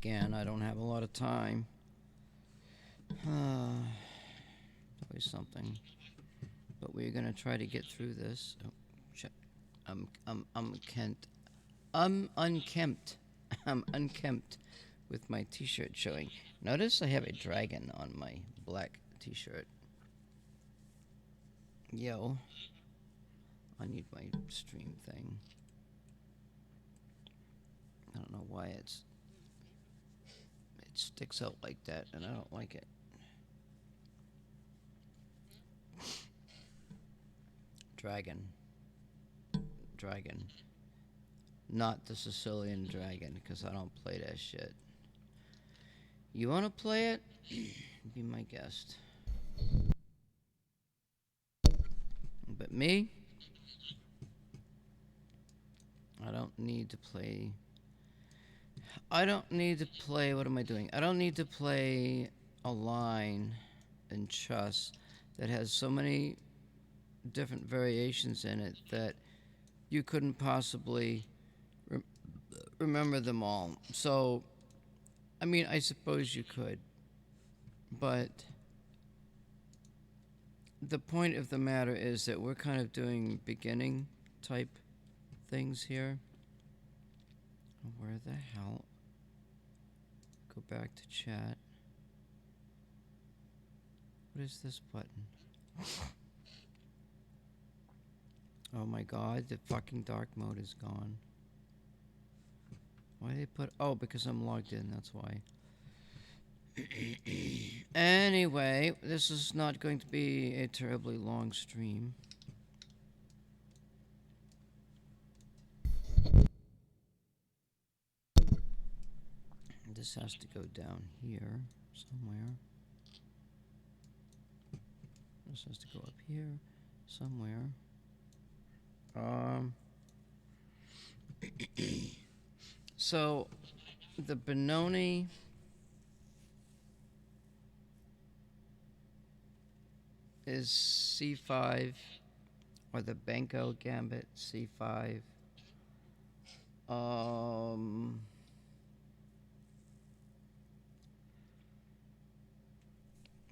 again. I don't have a lot of time. Always something. But we're gonna try to get through this. Oh, shit. I'm unkempt. I'm unkempt. I'm unkempt with my t-shirt showing. Notice I have a dragon on my black t-shirt. Yo. I need my stream thing. I don't know why it sticks out like that, and I don't like it. Dragon. Not the Sicilian dragon, because I don't play that shit. You want to play it? Be my guest. But me? I don't need to play. What am I doing? I don't need to play a line in chess that has so many different variations in it that you couldn't possibly remember them all. So, I mean, I suppose you could, but the point of the matter is that we're kind of doing beginning type things here. Where the hell? Go back to chat. What is this button? Oh my god, the fucking dark mode is gone. Why did they put... Oh, because I'm logged in, that's why. Anyway, this is not going to be a terribly long stream. This has to go down here somewhere. This has to go up here somewhere. So, the Benoni is C5, or the Benko Gambit C5.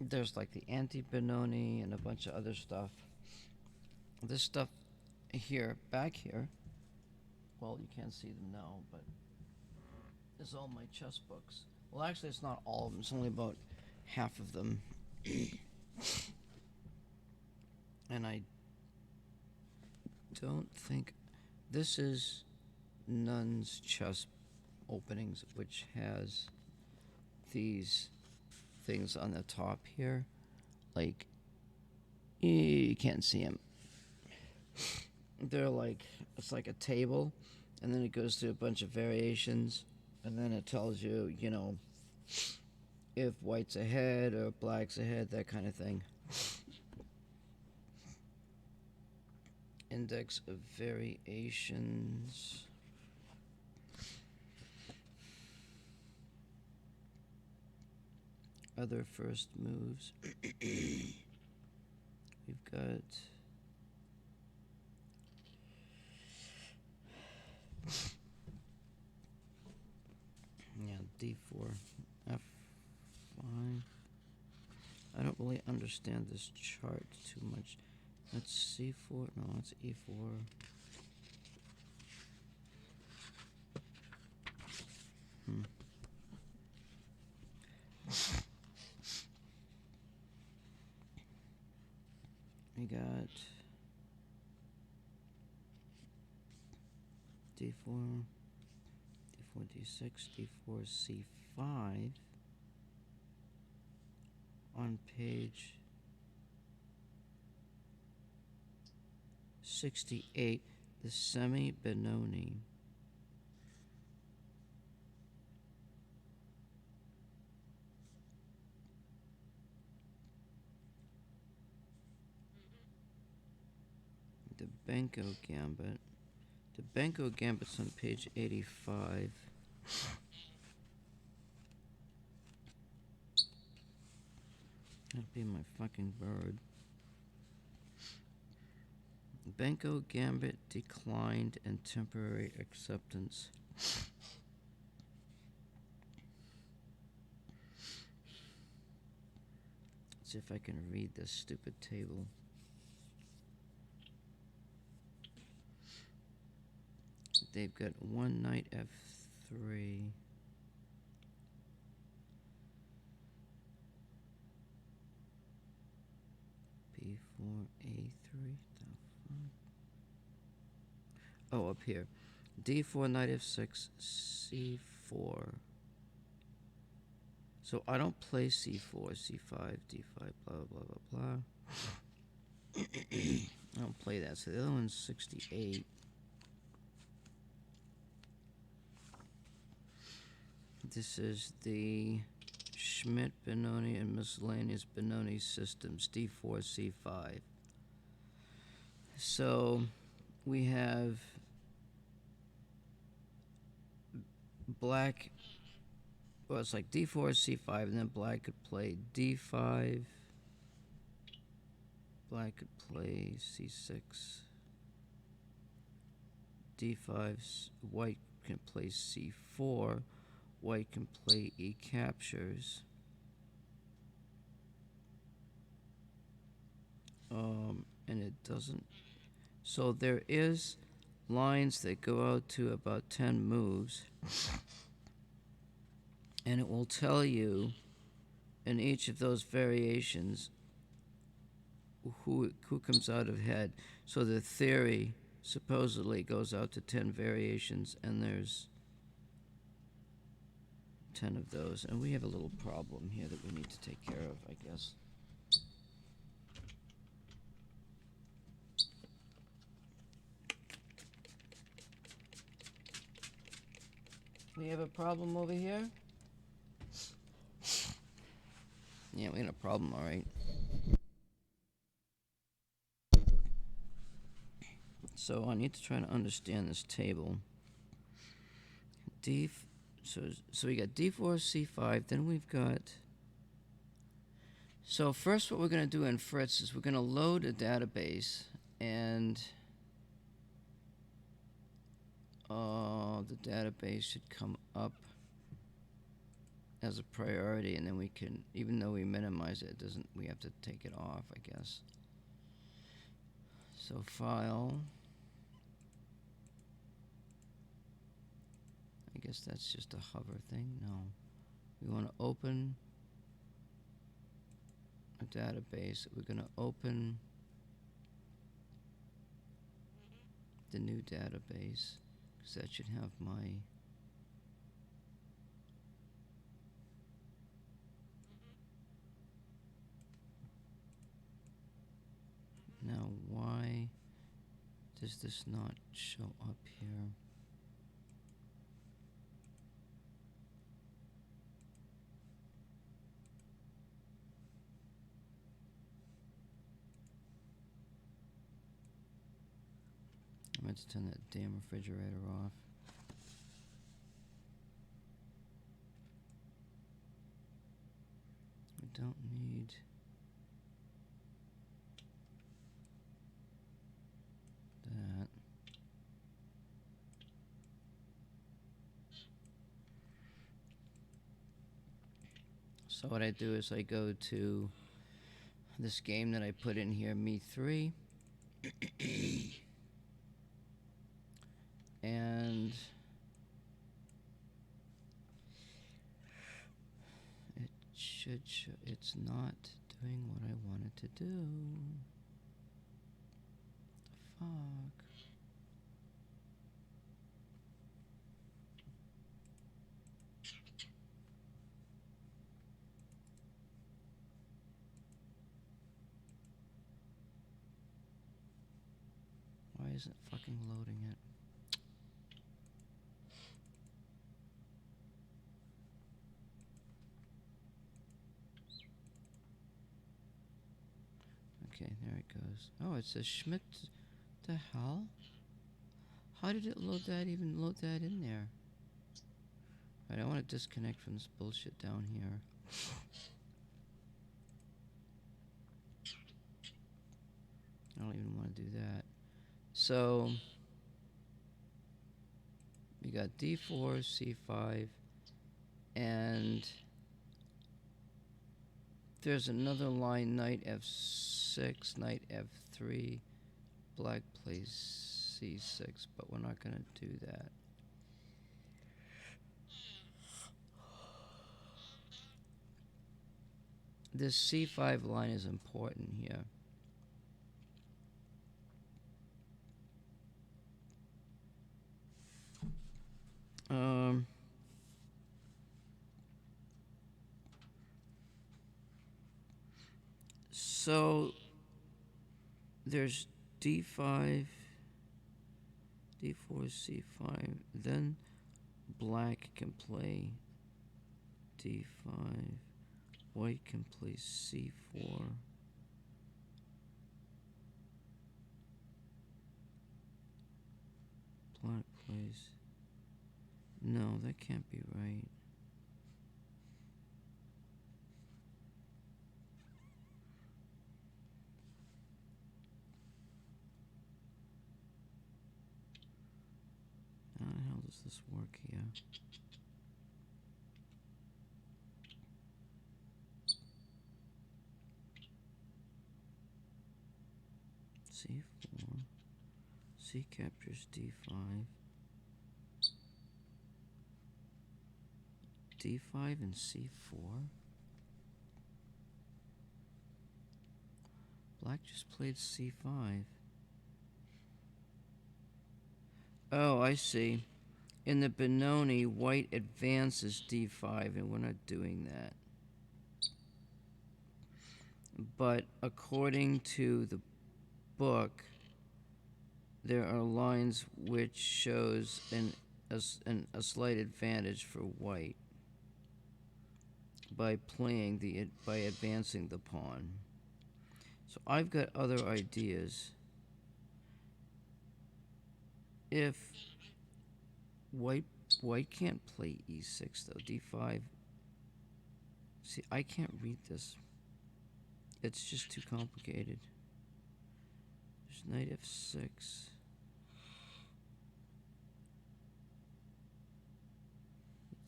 There's like the anti-Benoni and a bunch of other stuff. This stuff here, back here, well, you can't see them now, but it's all my chess books. Well, actually, it's not all of them. It's only about half of them. And I don't think... This is Nun's Chess Openings, which has these things on the top here. Like, you can't see them. They're like, it's like a table, and then it goes through a bunch of variations, and then it tells you, you know, if white's ahead or black's ahead, that kind of thing. Index of variations. Other first moves. We've got... Yeah, D4, F5. I don't really understand this chart too much. That's C4, no, that's E4. We got D4, D4, D6, D4, C5 on page 68, the semi-Benoni. The Benko Gambit. The Benko Gambit's on page 85. That'd be my fucking bird. Benko Gambit declined and temporary acceptance. see if I can read this stupid table. They've got one knight f3. b4, a3. Oh, up here. d4, knight f6, c4. So I don't play c4, c5, d5, blah, blah, blah, blah. I don't play that. So the other one's 68. This is the Schmidt, Benoni, and miscellaneous Benoni systems, d4, c5. So we have black, well, it's like d4, c5, and then black could play d5. Black could play c6. d5, white can play c4. White can play e captures. And it doesn't. So there is lines that go out to about 10 moves. And it will tell you in each of those variations who comes out ahead. So the theory supposedly goes out to 10 variations, and there's 10 of those. And we have a little problem here that we need to take care of, I guess. We have a problem over here? Yeah, we got a problem, all right. So I need to try to understand this table. So we got d4, c5, then we've got... So first what we're going to do in Fritz is we're going to load a database, and the database should come up as a priority, and then we can, even though we minimize it, we have to take it off, I guess. So file, I guess that's just a hover thing. No, we want to open a database. We're going to open the new database, because that should have my now why does this not show up here? I meant to turn that damn refrigerator off. We don't need that. So what I do is I go to this game that I put in here, Me3. And it should show, it's not doing what I want it to do. The fuck? Why isn't it fucking loading it? Okay, there it goes. Oh, it says Schmidt. The hell? How did it load that, even load that in there? Alright, I want to disconnect from this bullshit down here. I don't even want to do that. So we got d4, c5, and There's another line, knight f6, knight f3, black plays c6, but we're not going to do that. This c5 line is important here. So there's d5, d4, c5, then black can play d5, white can play c4. Black plays... No, that can't be right. How the hell does this work here? c4, c captures d5, d5 and c4. Black just played c5. Oh, I see. In the Benoni, white advances d5, and we're not doing that. But according to the book, there are lines which shows a slight advantage for white by advancing the pawn. So I've got other ideas. If white can't play e6 though, d5. See, I can't read this. It's just too complicated. There's knight f6.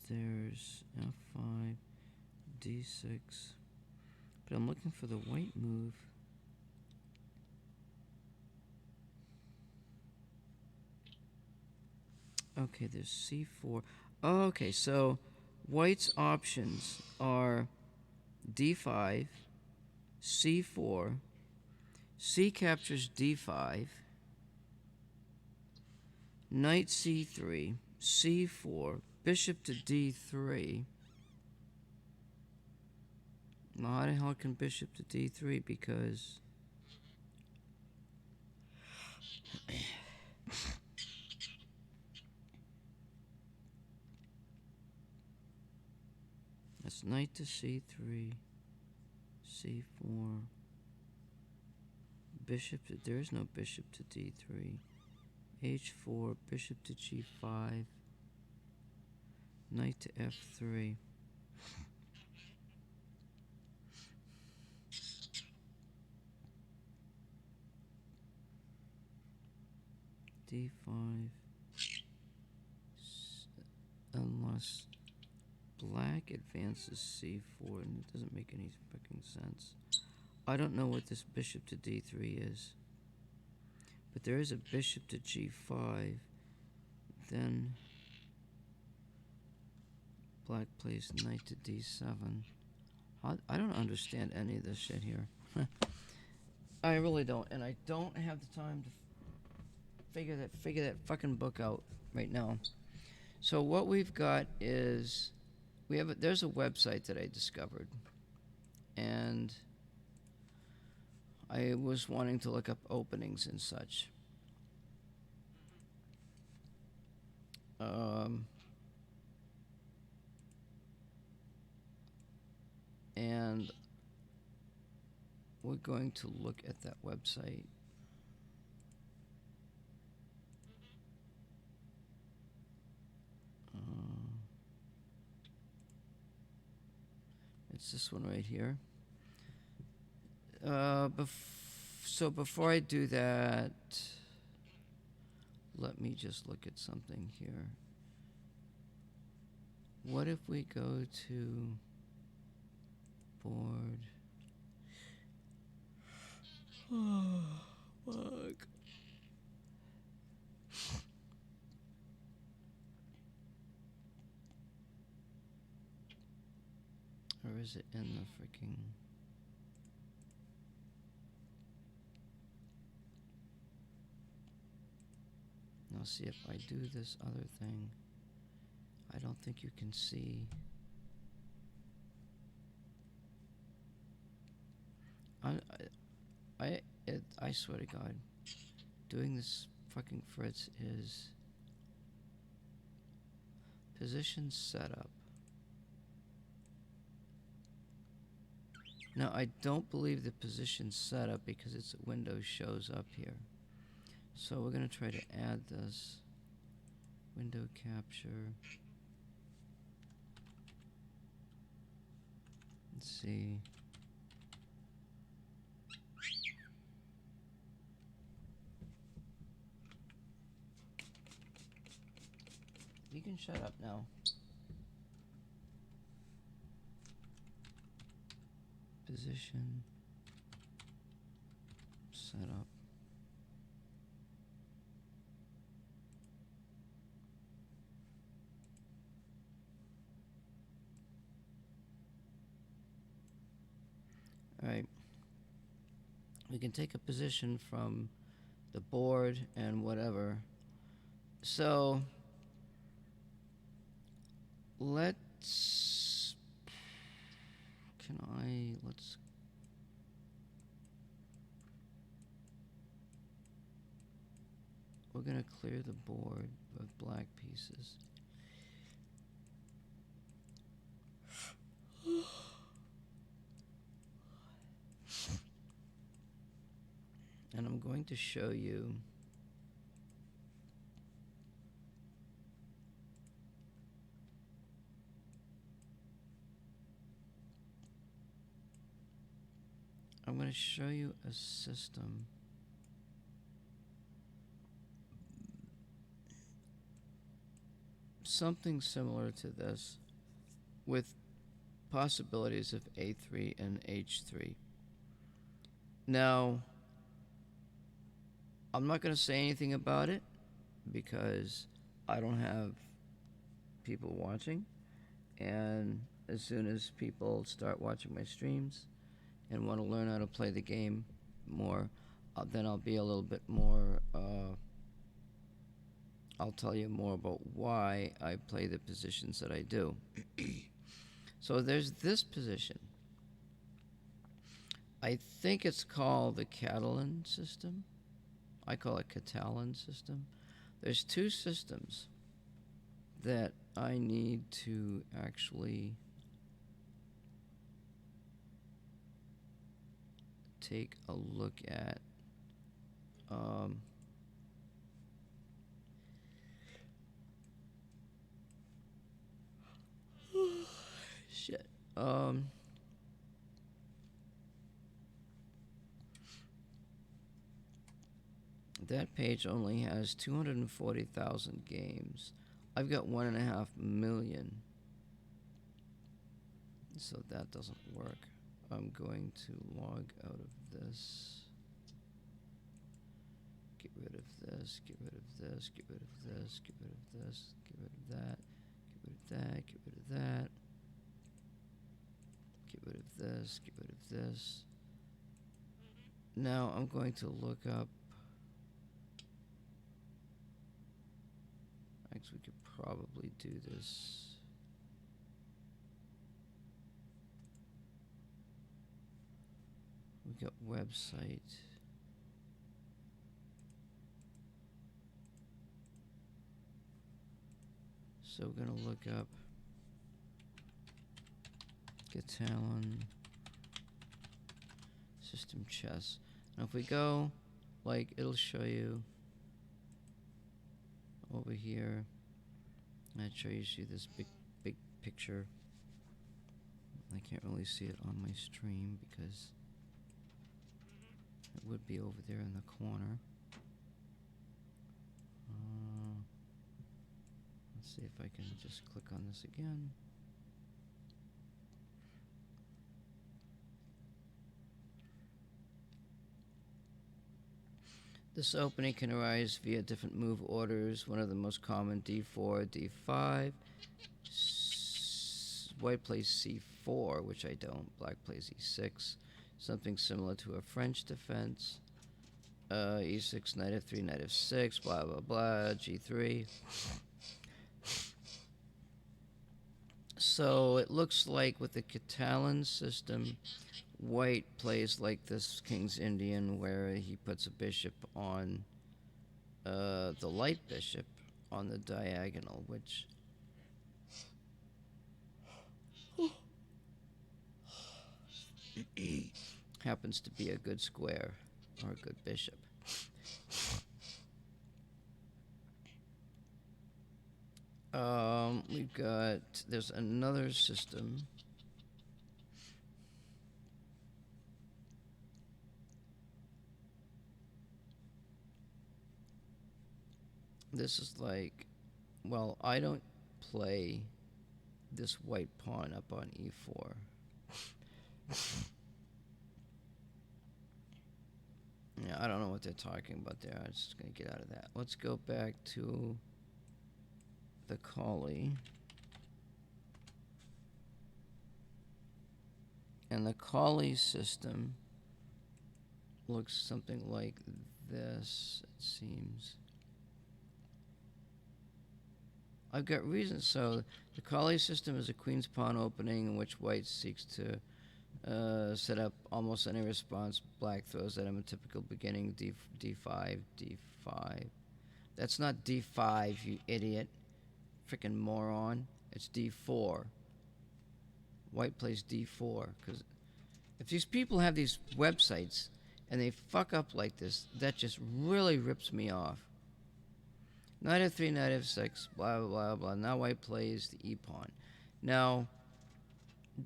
There's f5, d6. But I'm looking for the white move. Okay, there's c4. Oh, okay, so white's options are d5, c4, c captures d5, knight c3, c4, bishop to d3. Well, how the hell can bishop to d3? Because that's knight to c3, c4, bishop to... There's no bishop to d3. h4, bishop to g5, knight to f3. d5, unless black advances c4, and it doesn't make any fucking sense. I don't know what this bishop to d3 is, but there is a bishop to g5. Then black plays knight to d7. I don't understand any of this shit here. I really don't, and I don't have the time to figure that fucking book out right now. So what we've got is there's a website that I discovered, and I was wanting to look up openings and such. And we're going to look at that website. It's this one right here. So before I do that, let me just look at something here. What if we go to board? is it in the freaking... Now see if I do this other thing. I don't think you can see. I swear to God, doing this fucking Fritz is position setup. Now I don't believe the position setup because its window shows up here. So we're gonna try to add this window capture. Let's see. You can shut up now. Position setup. All right. We can take a position from the board and whatever. So let's, we're gonna clear the board of black pieces. And I'm going to show you a system something similar to this with possibilities of A3 and H3. Now, I'm not going to say anything about it because I don't have people watching, and as soon as people start watching my streams and want to learn how to play the game more, then I'll be a little bit more, I'll tell you more about why I play the positions that I do. So there's this position. I think it's called the Catalan system. I call it Catalan system. There's two systems that I need to actually take a look at. Shit. That page only has 240,000 games. I've got 1.5 million. So that doesn't work. I'm going to log out of this. Get rid of this, get rid of this, get rid of this, get rid of this, get rid of that, get rid of that, get rid of that. Get rid of this, get rid of this. Now I'm going to look up. Actually, we could probably do this. We got website. So we're gonna look up Catalan system chess. Now if we go, like, it'll show you over here. I'd show you this big picture. I can't really see it on my stream because it would be over there in the corner. Let's see if I can just click on this again. This opening can arise via different move orders. One of the most common, D4, D5. White plays e4, which I don't. Black plays e6, something similar to a French defense. E6, knight f3, knight f6, blah blah blah, g3. So it looks like with the Catalan system, white plays like this King's Indian, where he puts a bishop on the light bishop on the diagonal, which happens to be a good square or a good bishop. We've got, there's another system. This is like, well, I don't play this white pawn up on e4. Yeah, I don't know what they're talking about there. I'm just going to get out of that. Let's go back to the Collie. And the Collie system looks something like this, it seems. I've got reasons. So the Collie system is a queen's pawn opening in which white seeks to set up almost any response black throws at him. A typical beginning d5, d5. That's not d5, you idiot. Freaking moron. It's d4. White plays d4. Because if these people have these websites and they fuck up like this, that just really rips me off. Knight f3, knight f6, blah, blah, blah, blah. Now white plays the e-pawn. Now,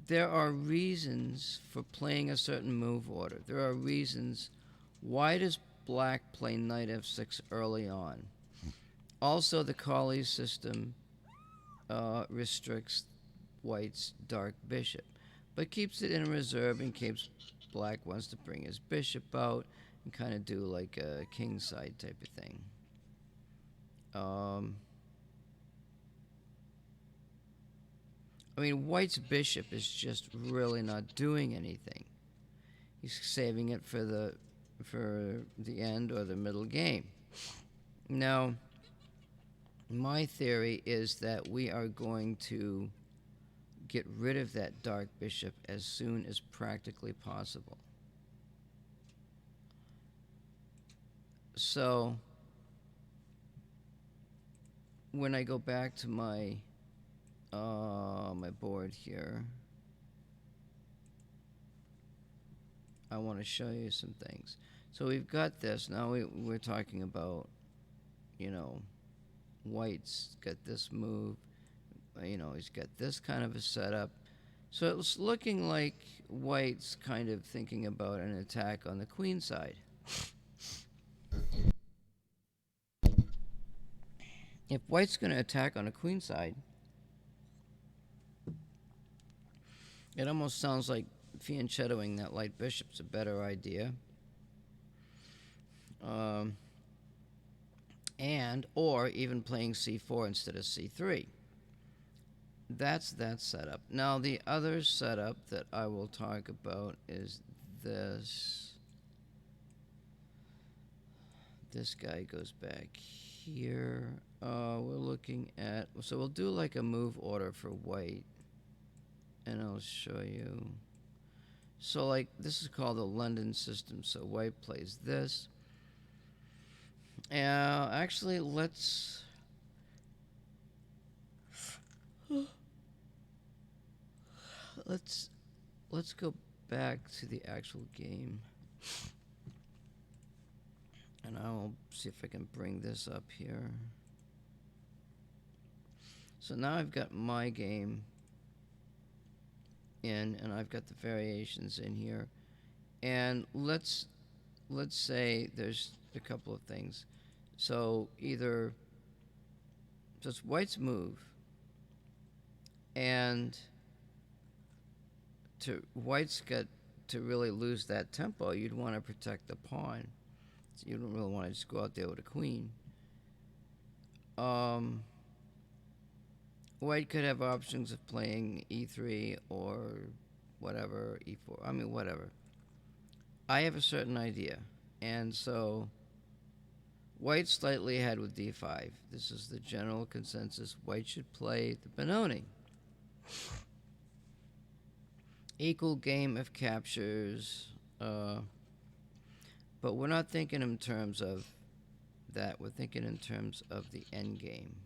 there are reasons for playing a certain move order. There are reasons. Why does black play knight f6 early on? Also, the Collie system restricts white's dark bishop, but keeps it in reserve in case black wants to bring his bishop out and kind of do like a kingside type of thing. I mean, white's bishop is just really not doing anything. He's saving it for the end or the middle game. Now, my theory is that we are going to get rid of that dark bishop as soon as practically possible. So, when I go back to my my board here, I want to show you some things. So we've got this. Now we're talking about, you know, white's got this move. You know, he's got this kind of a setup. So it was looking like white's kind of thinking about an attack on the queen side. If white's going to attack on a queen side, it almost sounds like fianchettoing that light bishop's a better idea. And or even playing c4 instead of c3. That's that setup. Now the other setup that I will talk about is this. This guy goes back here. We're looking at, so we'll do like a move order for white, and I'll show you. So like this is called the London system. So white plays this. Actually, let's go back to the actual game, and I'll see if I can bring this up here. So now I've got my game in, and I've got the variations in here, and let's say there's a couple of things. So either just white's move, and white's got to really lose that tempo, you'd want to protect the pawn. So you don't really want to just go out there with a queen. White could have options of playing e3 or whatever, e4. I mean, whatever. I have a certain idea. And so white slightly ahead with d5. This is the general consensus. White should play the Benoni. Equal game of captures. But we're not thinking in terms of that. We're thinking in terms of the end game.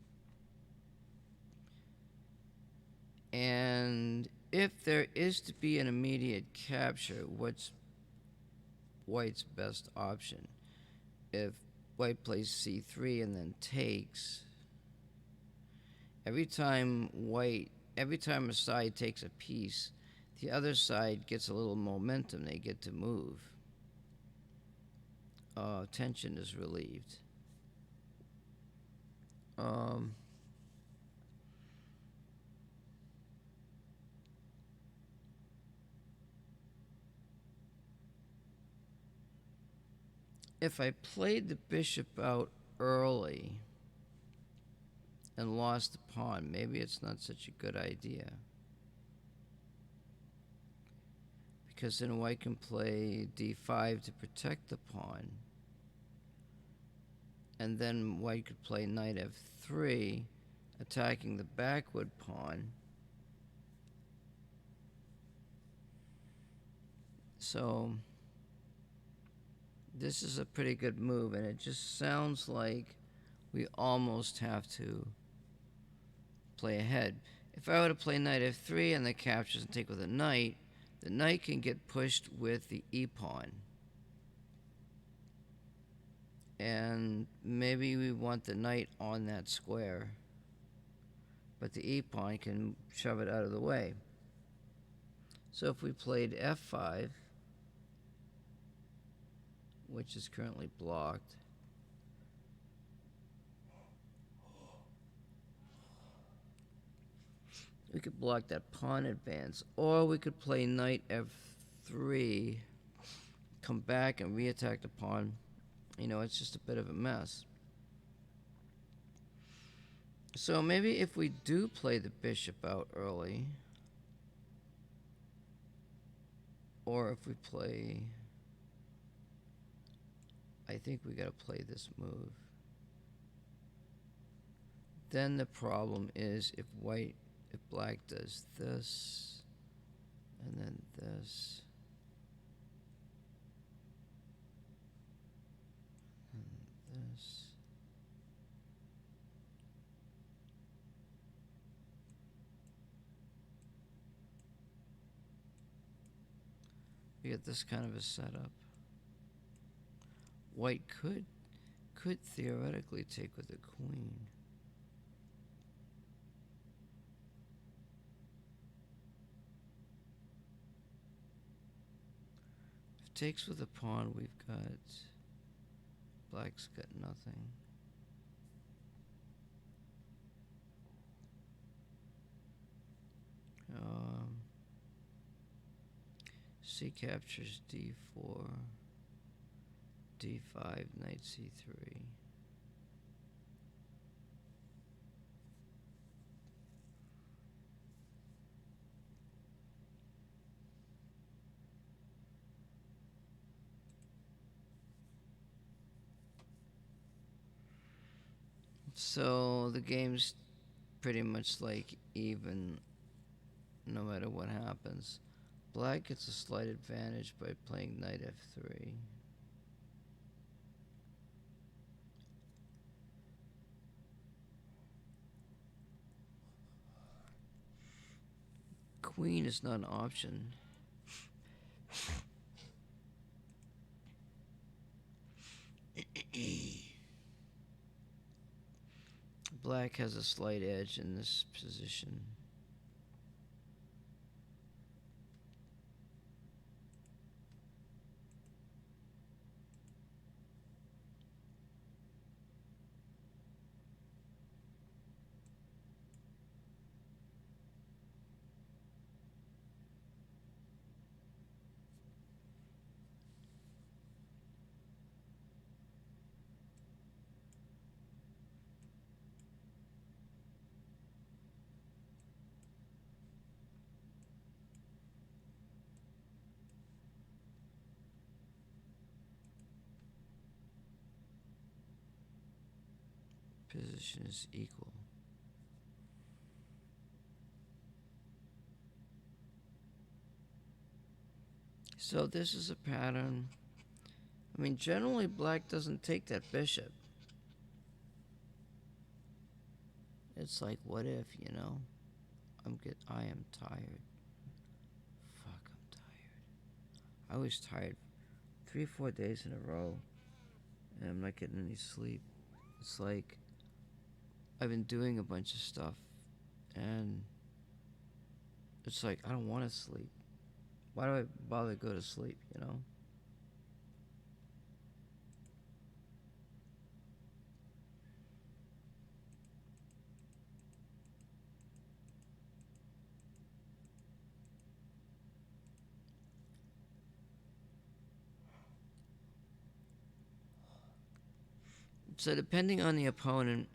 And if there is to be an immediate capture, what's white's best option? If white plays c3 and then takes, every time a side takes a piece, the other side gets a little momentum. They get to move. Tension is relieved. If I played the bishop out early and lost the pawn, maybe it's not such a good idea. Because then white can play d5 to protect the pawn. And then white could play knight f3, attacking the backward pawn. So this is a pretty good move, and it just sounds like we almost have to play ahead. If I were to play knight f3 and the captures and take with a knight, the knight can get pushed with the e-pawn. And maybe we want the knight on that square, but the e-pawn can shove it out of the way. So if we played f5, which is currently blocked, we could block that pawn advance, or we could play knight f3, come back and re-attack the pawn. You know, it's just a bit of a mess. So maybe if we do play the bishop out early, or if we play, I think we gotta play this move. Then the problem is if black does this, and then this, and this. We get this kind of a setup. White could theoretically take with the queen. If it takes with a pawn, we've got black's got nothing. C captures d4, d5, knight c3. So the game's pretty much like even no matter what happens. Black gets a slight advantage by playing knight f3. Queen is not an option. Black has a slight edge in this position. position is equal. So this is a pattern. I mean, generally black doesn't take that bishop. It's like, what if, you know? I am tired. Fuck, I'm tired. I was tired 3 or 4 days in a row, and I'm not getting any sleep. It's like I've been doing a bunch of stuff, and it's like I don't want to sleep. Why do I bother to go to sleep, you know? So depending on the opponent,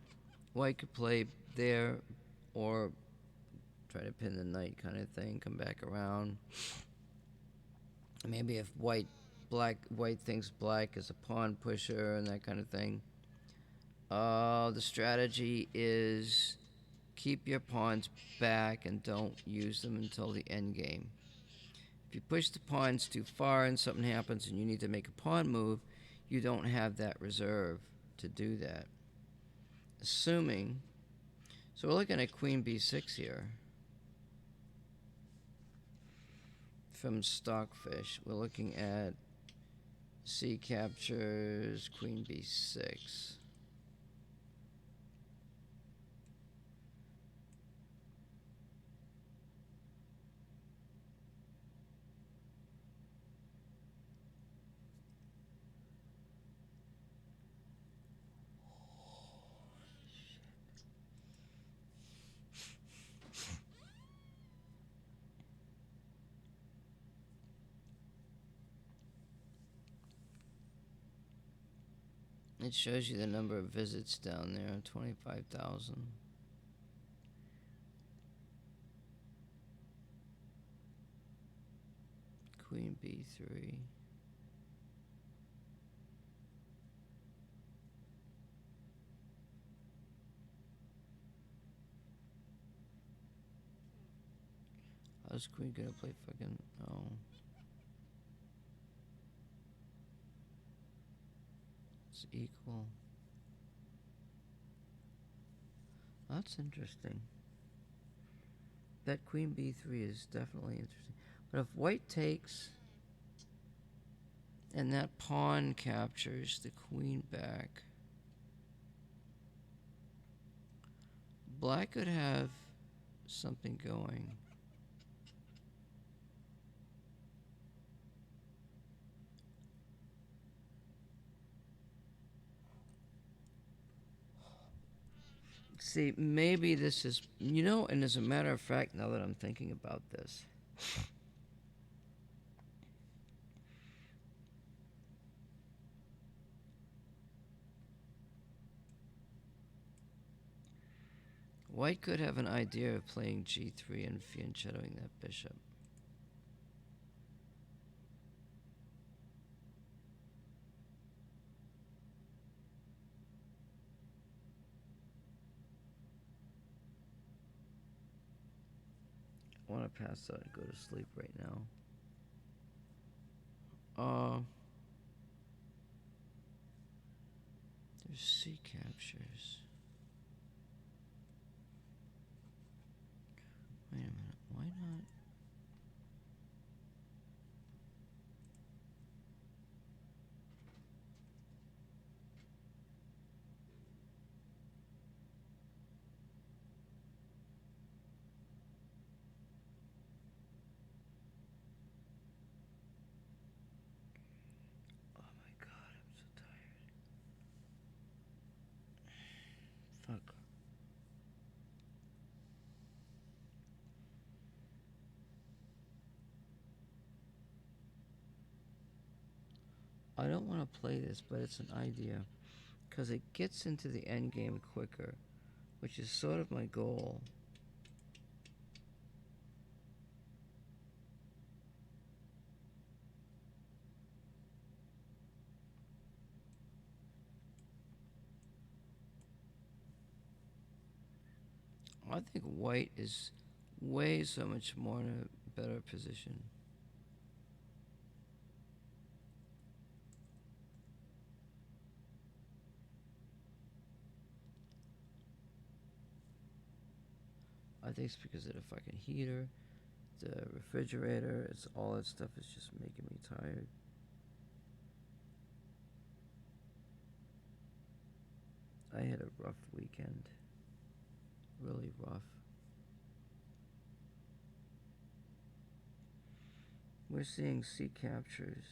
white could play there or try to pin the knight kind of thing, come back around. Maybe if white thinks black is a pawn pusher and that kind of thing. The strategy is keep your pawns back and don't use them until the end game. If you push the pawns too far and something happens and you need to make a pawn move, you don't have that reserve to do that. Assuming, so we're looking at queen b6 here. From Stockfish, we're looking at c captures, queen b6. It shows you the number of visits down there, 25,000. Queen b3. How's queen gonna play fucking... Oh. It's equal. That's interesting. That queen b3 is definitely interesting. But if white takes and that pawn captures the queen back, black could have something going. See, maybe this is, you know, and as a matter of fact, now that I'm thinking about this, white could have an idea of playing g3 and fianchettoing that bishop. I want to pass out and go to sleep right now. There's C captures. Wait a minute, why not? Oh my god, I'm so tired. Fuck. I don't want to play this, but it's an idea. Because it gets into the end game quicker, which is sort of my goal. I think white is way so much more in a better position. I think it's because of the fucking heater, the refrigerator. It's all that stuff is just making me tired. I had a rough weekend. Really rough. We're seeing sea captures.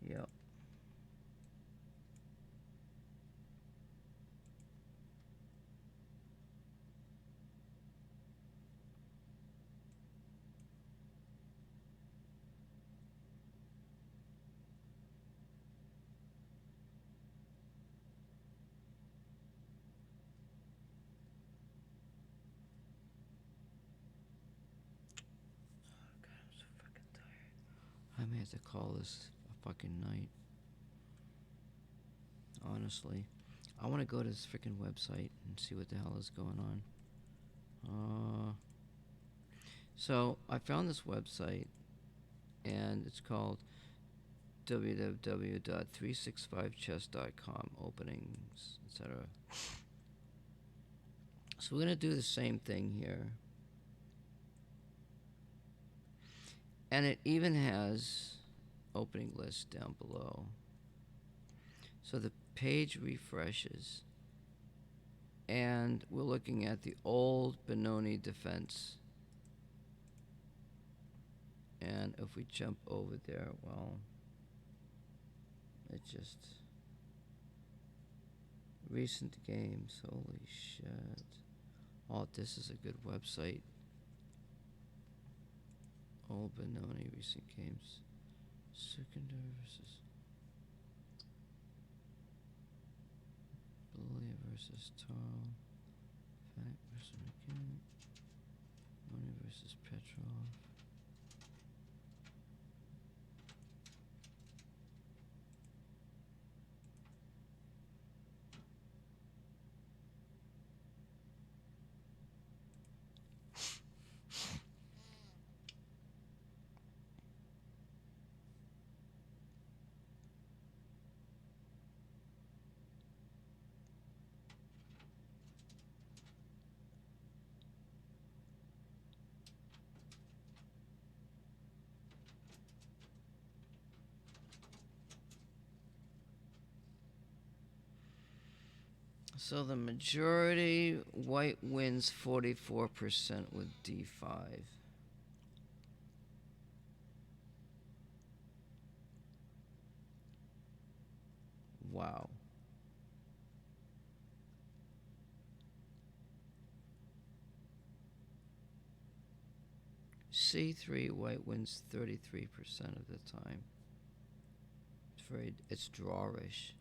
Yep. God, I'm so fucking tired. I may have to call this a fucking night. Honestly. I want to go to this freaking website and see what the hell is going on. So I found this website, and it's called www.365chess.com, openings, etc. So we're going to do the same thing here. And it even has opening list down below. So the page refreshes, and we're looking at the old Benoni defense. And if we jump over there, well, it just recent games. Holy shit. Oh, this is a good website. Old Benoni recent games. Secondary versus Belia versus Taro. Fennec versus McKinnon. Benoni versus Petrov. So the majority, white wins 44% with D5. Wow. C3, white wins 33% of the time. It's drawish.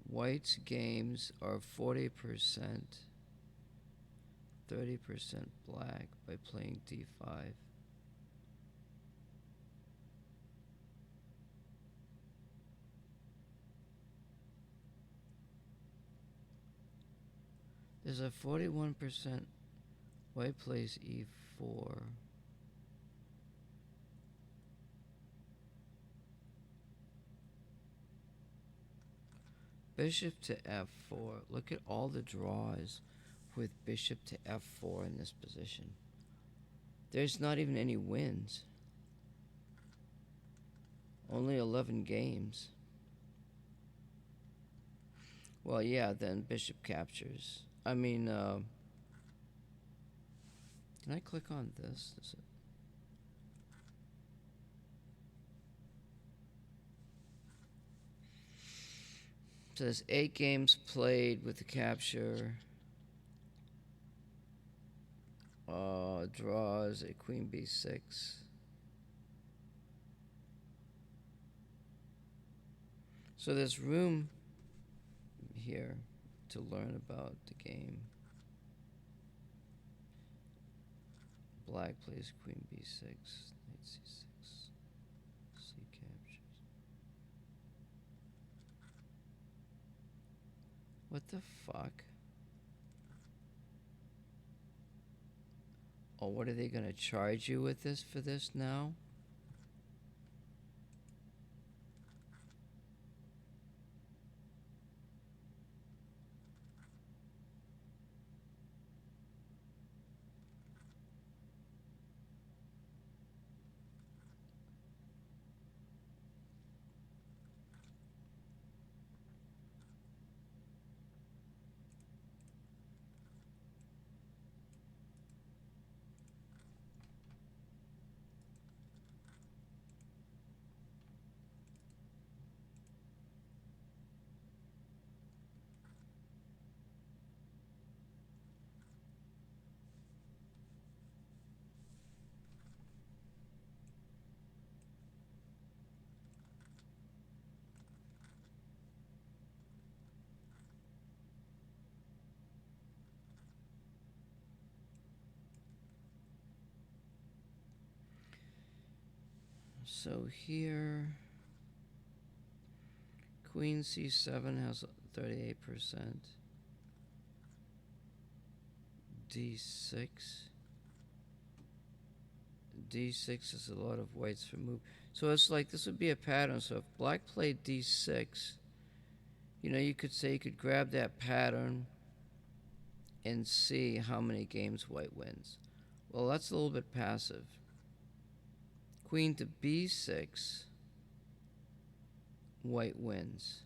White's games are 40%, 30% black by playing D5. There's a 41% white plays E4. Bishop to F4. Look at all the draws with bishop to F4 in this position. There's not even any wins. Only 11 games. Well, yeah, then bishop captures. I mean, can I click on this? So there's 8 games played with the capture. Draws a queen b6. So there's room here to learn about the game. Black plays queen b6, knight c6, c captures. What the fuck? Oh, what are they gonna charge you with this for this now? So here, Queen C7 has 38%. D6. D6 is a lot of whites for move. So it's like this would be a pattern. So if black played D6, you know, you could say you could grab that pattern and see how many games white wins. Well, that's a little bit passive. Queen to B6, white wins.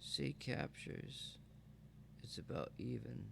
C captures. It's about even.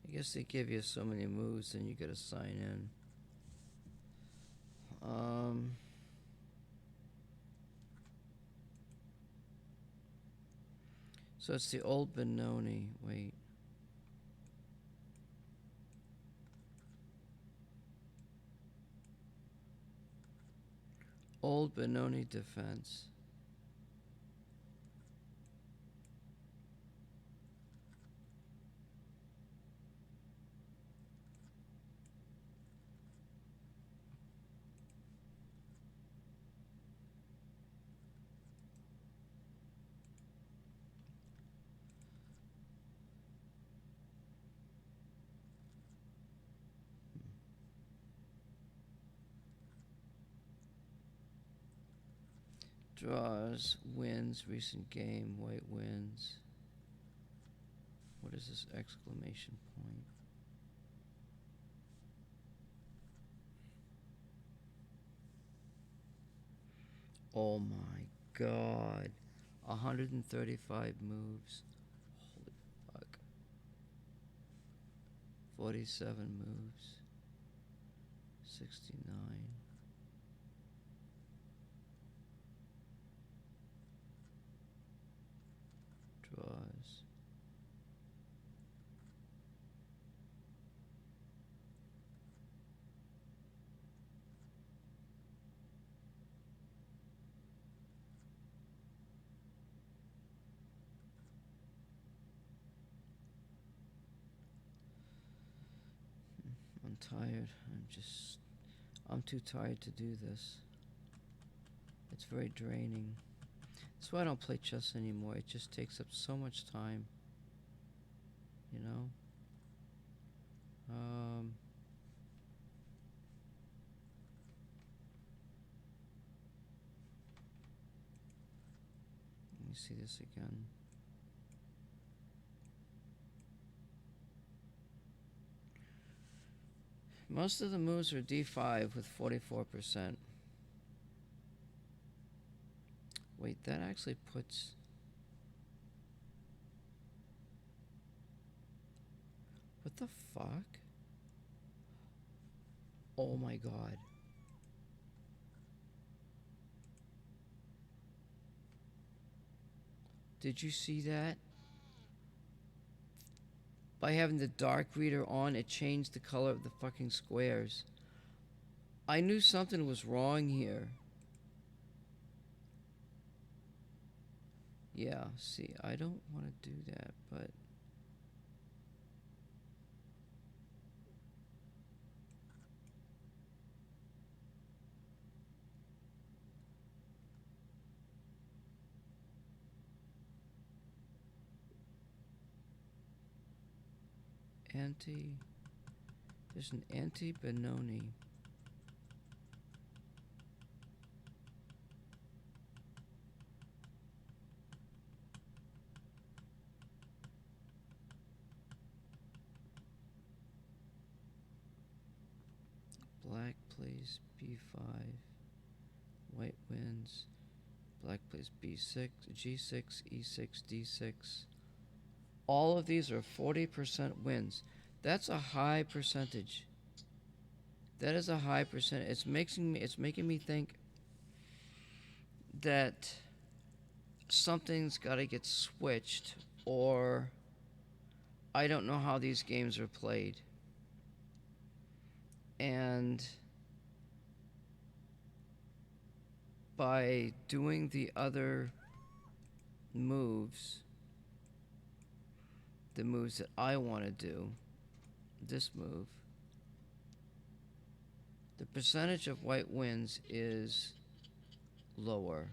I guess they give you so many moves and you gotta sign in. So it's the old Benoni. Wait. Old Benoni defense. Draws, wins, recent game, white wins. What is this exclamation point? Oh my god. 135 moves. Holy fuck. 47 moves. 69. Draws. I'm tired. I'm too tired to do this. It's very draining. That's why I don't play chess anymore. It just takes up so much time. You know? me see this again. Most of the moves are d5 with 44%. Wait, that actually puts... What the fuck? Oh my god. Did you see that? By having the dark reader on, it changed the color of the fucking squares. I knew something was wrong here. Yeah, see, I don't want to do that, but... There's an anti-Benoni. Black plays b5. White wins. Black plays b6, g6, e6, d6. All of these are 40% wins. That's a high percentage. That is a high percentage. It's making me think that something's got to get switched, or I don't know how these games are played. And by doing the other moves, the moves that I want to do, this move, the percentage of white wins is lower.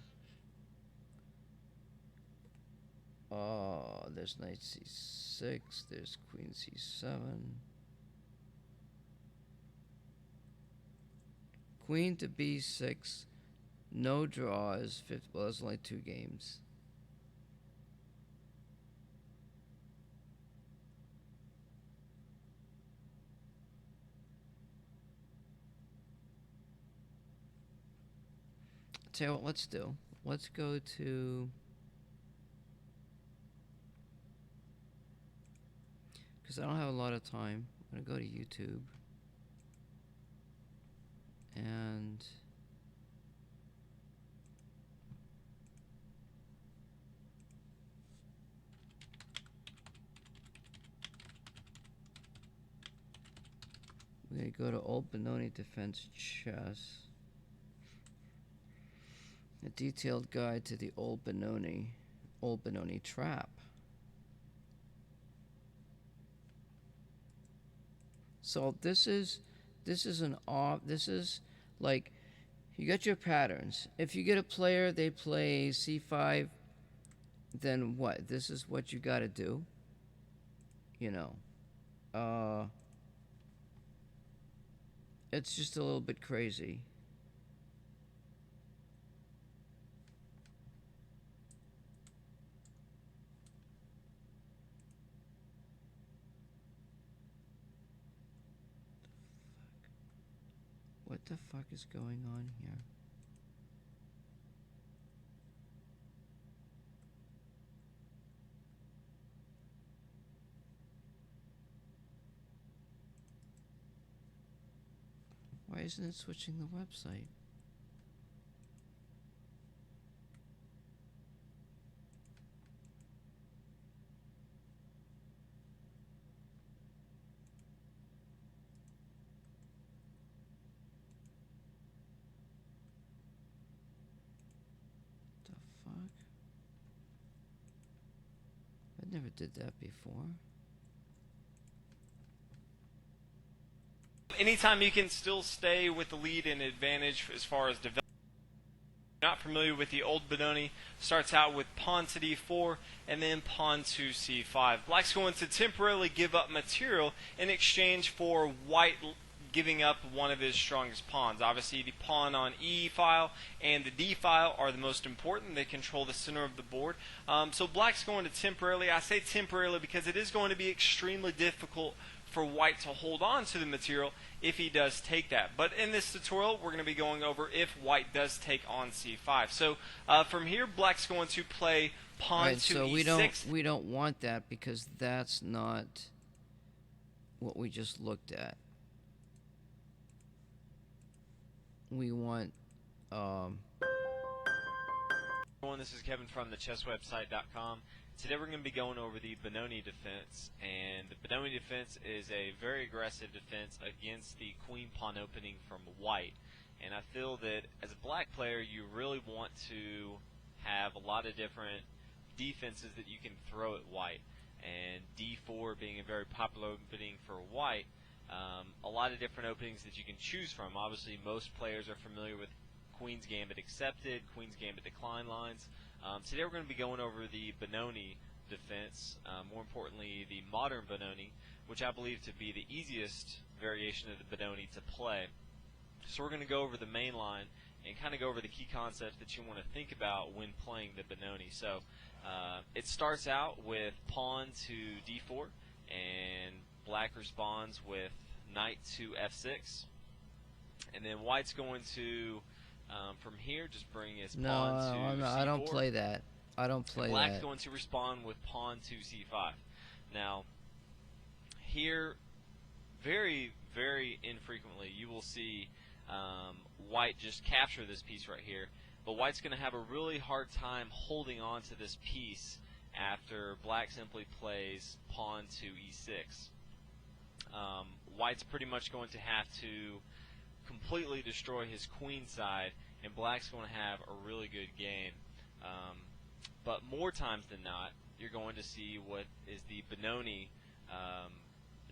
Oh, there's knight c6, there's queen c7. Queen to b6, no draws, well, there's only 2 games. Tell you what, let's do. Let's go to... Because I don't have a lot of time. I'm going to go to YouTube. And... we're going to go to Old Benoni Defense Chess. A detailed guide to the Old Benoni trap. So this is like, you got your patterns. If you get a player, they play c5, then what? This is what you got to do. You know, it's just a little bit crazy. What the fuck is going on here? Why isn't it switching the website? I never did that before. Anytime you can still stay with the lead and advantage as far as development. Not familiar with the Old Benoni, starts out with pawn to d4 and then pawn to c5. Black's going to temporarily give up material in exchange for white giving up one of his strongest pawns. Obviously, the pawn on E file and the D file are the most important. They control the center of the board. So black's going to temporarily, I say temporarily because it is going to be extremely difficult for white to hold on to the material if he does take that. But in this tutorial, we're going to be going over if white does take on C5. So from here, black's going to play pawn right, to so E6. we don't want that because that's not what we just looked at. We want Everyone, this is Kevin from the chesswebsite.com. Today we're going to be going over the Benoni defense, and the Benoni defense is a very aggressive defense against the queen pawn opening from white. And I feel that as a black player, you really want to have a lot of different defenses that you can throw at white. And D4 being a very popular opening for white, a lot of different openings that you can choose from. Obviously, most players are familiar with Queen's Gambit accepted, Queen's Gambit decline lines. Today we're going to be going over the Benoni defense, more importantly the modern Benoni, which I believe to be the easiest variation of the Benoni to play. So we're going to go over the main line and kind of go over the key concepts that you want to think about when playing the Benoni. So it starts out with pawn to D4, and black responds with knight to F6, and then white's going to from here just bring his pawn to C4. I don't play that. I don't play and black's that. going to respond with pawn to C5. Now here, very, very infrequently you will see white just capture this piece right here, but white's going to have a really hard time holding on to this piece after black simply plays pawn to E6. White's pretty much going to have to completely destroy his queen side, and black's going to have a really good game. But more times than not, you're going to see what is the Benoni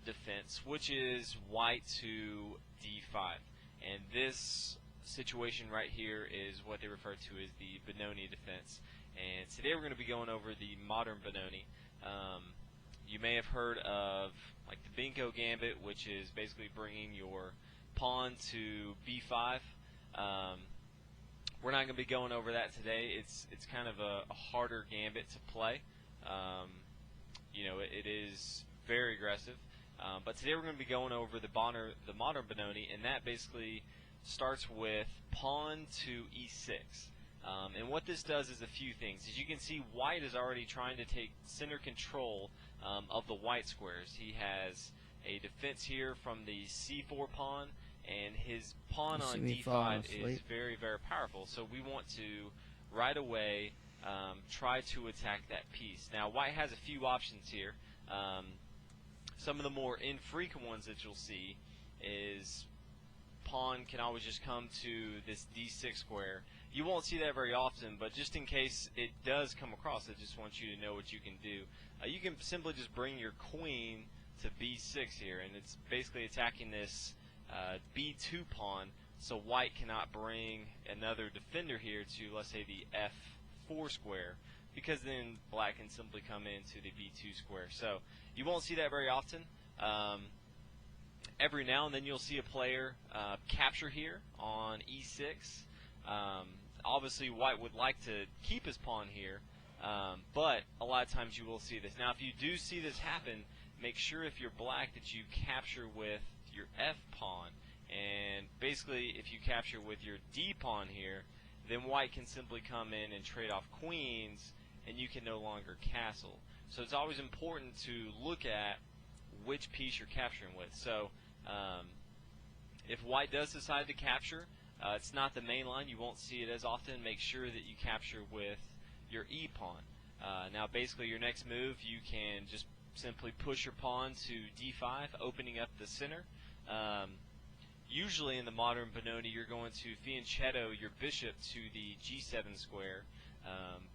defense, which is white to D5. And this situation right here is what they refer to as the Benoni defense. And today we're going to be going over the modern Benoni. You may have heard of like the Binko Gambit, which is basically bringing your pawn to B5. We're not going to be going over that today. It's kind of a harder gambit to play. You know, it is very aggressive. But today we're going to be going over the modern Benoni, and that basically starts with pawn to E6. And what this does is a few things. As you can see, white is already trying to take center control of the white squares. He has a defense here from the C4 pawn, and his pawn on D5 is very, very powerful. So we want to right away try to attack that piece. Now white has a few options here. Some of the more infrequent ones that you'll see is pawn can always just come to this D6 square. You won't see that very often, but just in case it does come across, I just want you to know what you can do. You can simply just bring your queen to B6 here, and it's basically attacking this B2 pawn, so white cannot bring another defender here to, let's say, the F4 square, because then black can simply come into the B2 square. So you won't see that very often. Every now and then you'll see a player capture here on E6. Obviously white would like to keep his pawn here, but a lot of times you will see this. Now if you do see this happen, make sure if you're black that you capture with your F pawn, and basically if you capture with your D pawn here, then white can simply come in and trade off queens, and you can no longer castle. So it's always important to look at which piece you're capturing with. So if white does decide to capture, it's not the main line, you won't see it as often. Make sure that you capture with your E pawn. Now basically your next move, you can just simply push your pawn to D5, opening up the center. Usually in the modern Benoni you're going to fianchetto your bishop to the G7 square,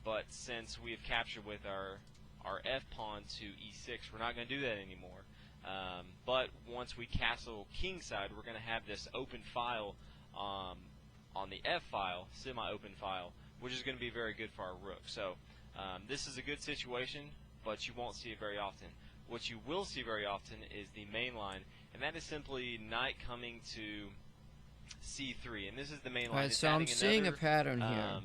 but since we have captured with our F pawn to E6, we're not going to do that anymore. But once we castle kingside, we're going to have this open file on the F file, semi-open file, which is going to be very good for our rook. So this is a good situation, but you won't see it very often. What you will see very often is the main line, and that is simply knight coming to c3, and this is the main line. Alright, It's so I'm adding seeing a another, pattern here.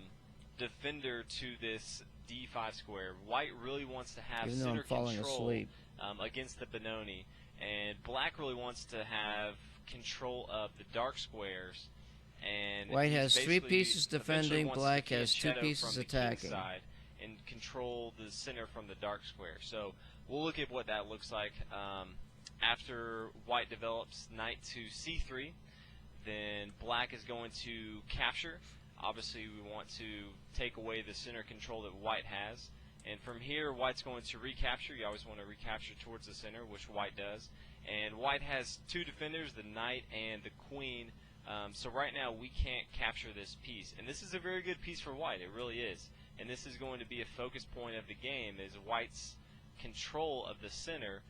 defender to this d5 square. White really wants to have Even though center I'm falling control asleep. against the Benoni, and black really wants to have control of the dark squares. And White he's has 3 basically pieces eventually defending, wants to black has 2 fianchetto pieces from the attacking. king side and control the center from the dark square. So we'll look at what that looks like. After white develops knight to c3, then black is going to capture. Obviously, we want to take away the center control that white has. And from here, white's going to recapture. You always want to recapture towards the center, which white does. And white has 2 defenders, the knight and the queen. So right now, we can't capture this piece. And this is a very good piece for white. It really is. And this is going to be a focus point of the game, is white's control of the center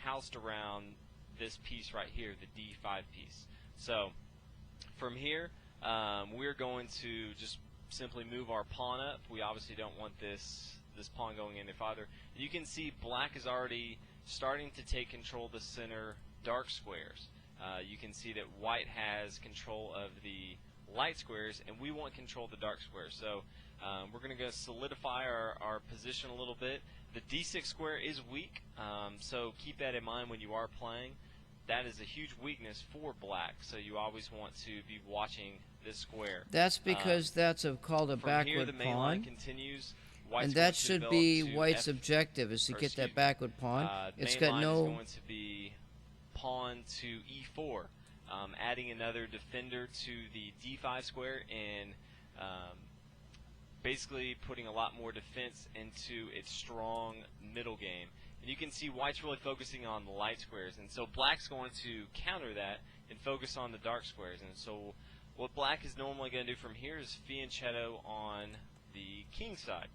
housed around this piece right here, the d5 piece. So from here, we're going to just simply move our pawn up. We obviously don't want this pawn going in farther. You can see black is already starting to take control of the center dark squares. You can see that white has control of the light squares, and we want control of the dark squares. So we're going to go solidify our position a little bit. The d6 square is weak, so keep that in mind when you are playing. That is a huge weakness for black, so you always want to be watching this square. That's because that's called a From here, backward the main line pawn. continues. And that should be white's objective, is to get that backward pawn. It's main got line no... is going to be pawn to e4, adding another defender to the d5 square and basically putting a lot more defense into its strong middle game. And you can see white's really focusing on the light squares, and so black's going to counter that and focus on the dark squares. And so what black is normally going to do from here is fianchetto on the king side.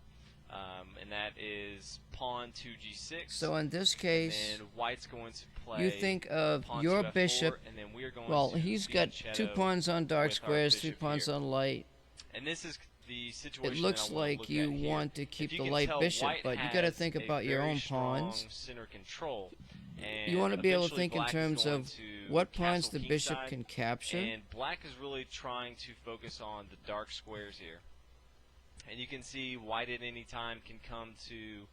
And that is pawn to g6. So in this case, and white's going to play you think of pawn your to F4, bishop. and then we are going Well, to he's got 2 fianchetto pawns on dark with our squares, 2 bishop pawns here. on light. And this is the situation It looks that I wanna like look you at here. want to If keep you the can light tell, bishop, white but you got to has think a about your very own strong pawns. center control. And You want to be able to eventually think in black is terms going of to what pawns castle the bishop kingside, can capture. and black is really trying to focus on the dark squares here. And you can see white at any time can come to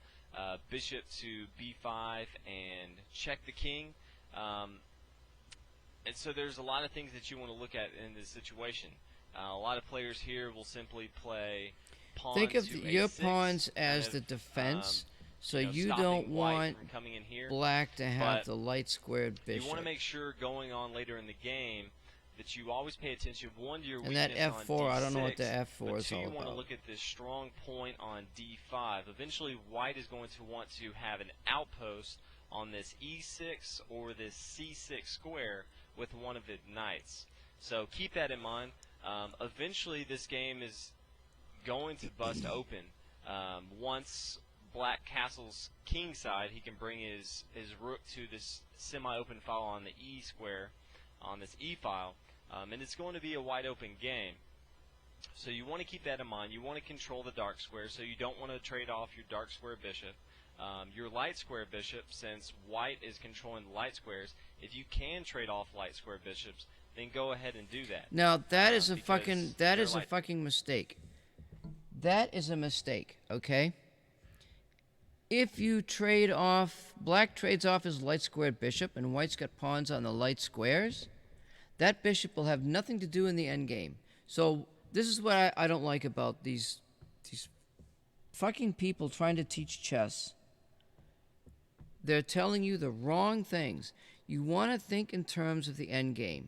bishop to b5 and check the king. And so there's a lot of things that you want to look at in this situation. A lot of players here will simply play pawn Think of to your a6, pawns as kind the of, defense, so you know, you stopping don't white want from coming in here. black to have But the light squared bishop. You want to make sure going on later in the game that you always pay attention, one, to your And that weakness on F4, D6, I don't know what the F4 but is two, all you want to about. look at this strong point on D5. Eventually, white is going to want to have an outpost on this E6 or this C6 square with one of its knights. So keep that in mind. Eventually, this game is going to bust open. Once black castles king side, he can bring his rook to this semi-open file on the E square, on this E file, and it's going to be a wide open game. So you want to keep that in mind. You want to control the dark square, so you don't want to trade off your dark square bishop. Your light square bishop, since white is controlling the light squares, if you can trade off light square bishops, then go ahead and do that. Now that is a because fucking they're a light. fucking mistake. That is a mistake, okay? If you trade off, black trades off his light squared bishop and white's got pawns on the light squares, that bishop will have nothing to do in the endgame. So this is what I don't like about these fucking people trying to teach chess. They're telling you the wrong things. You want to think in terms of the endgame.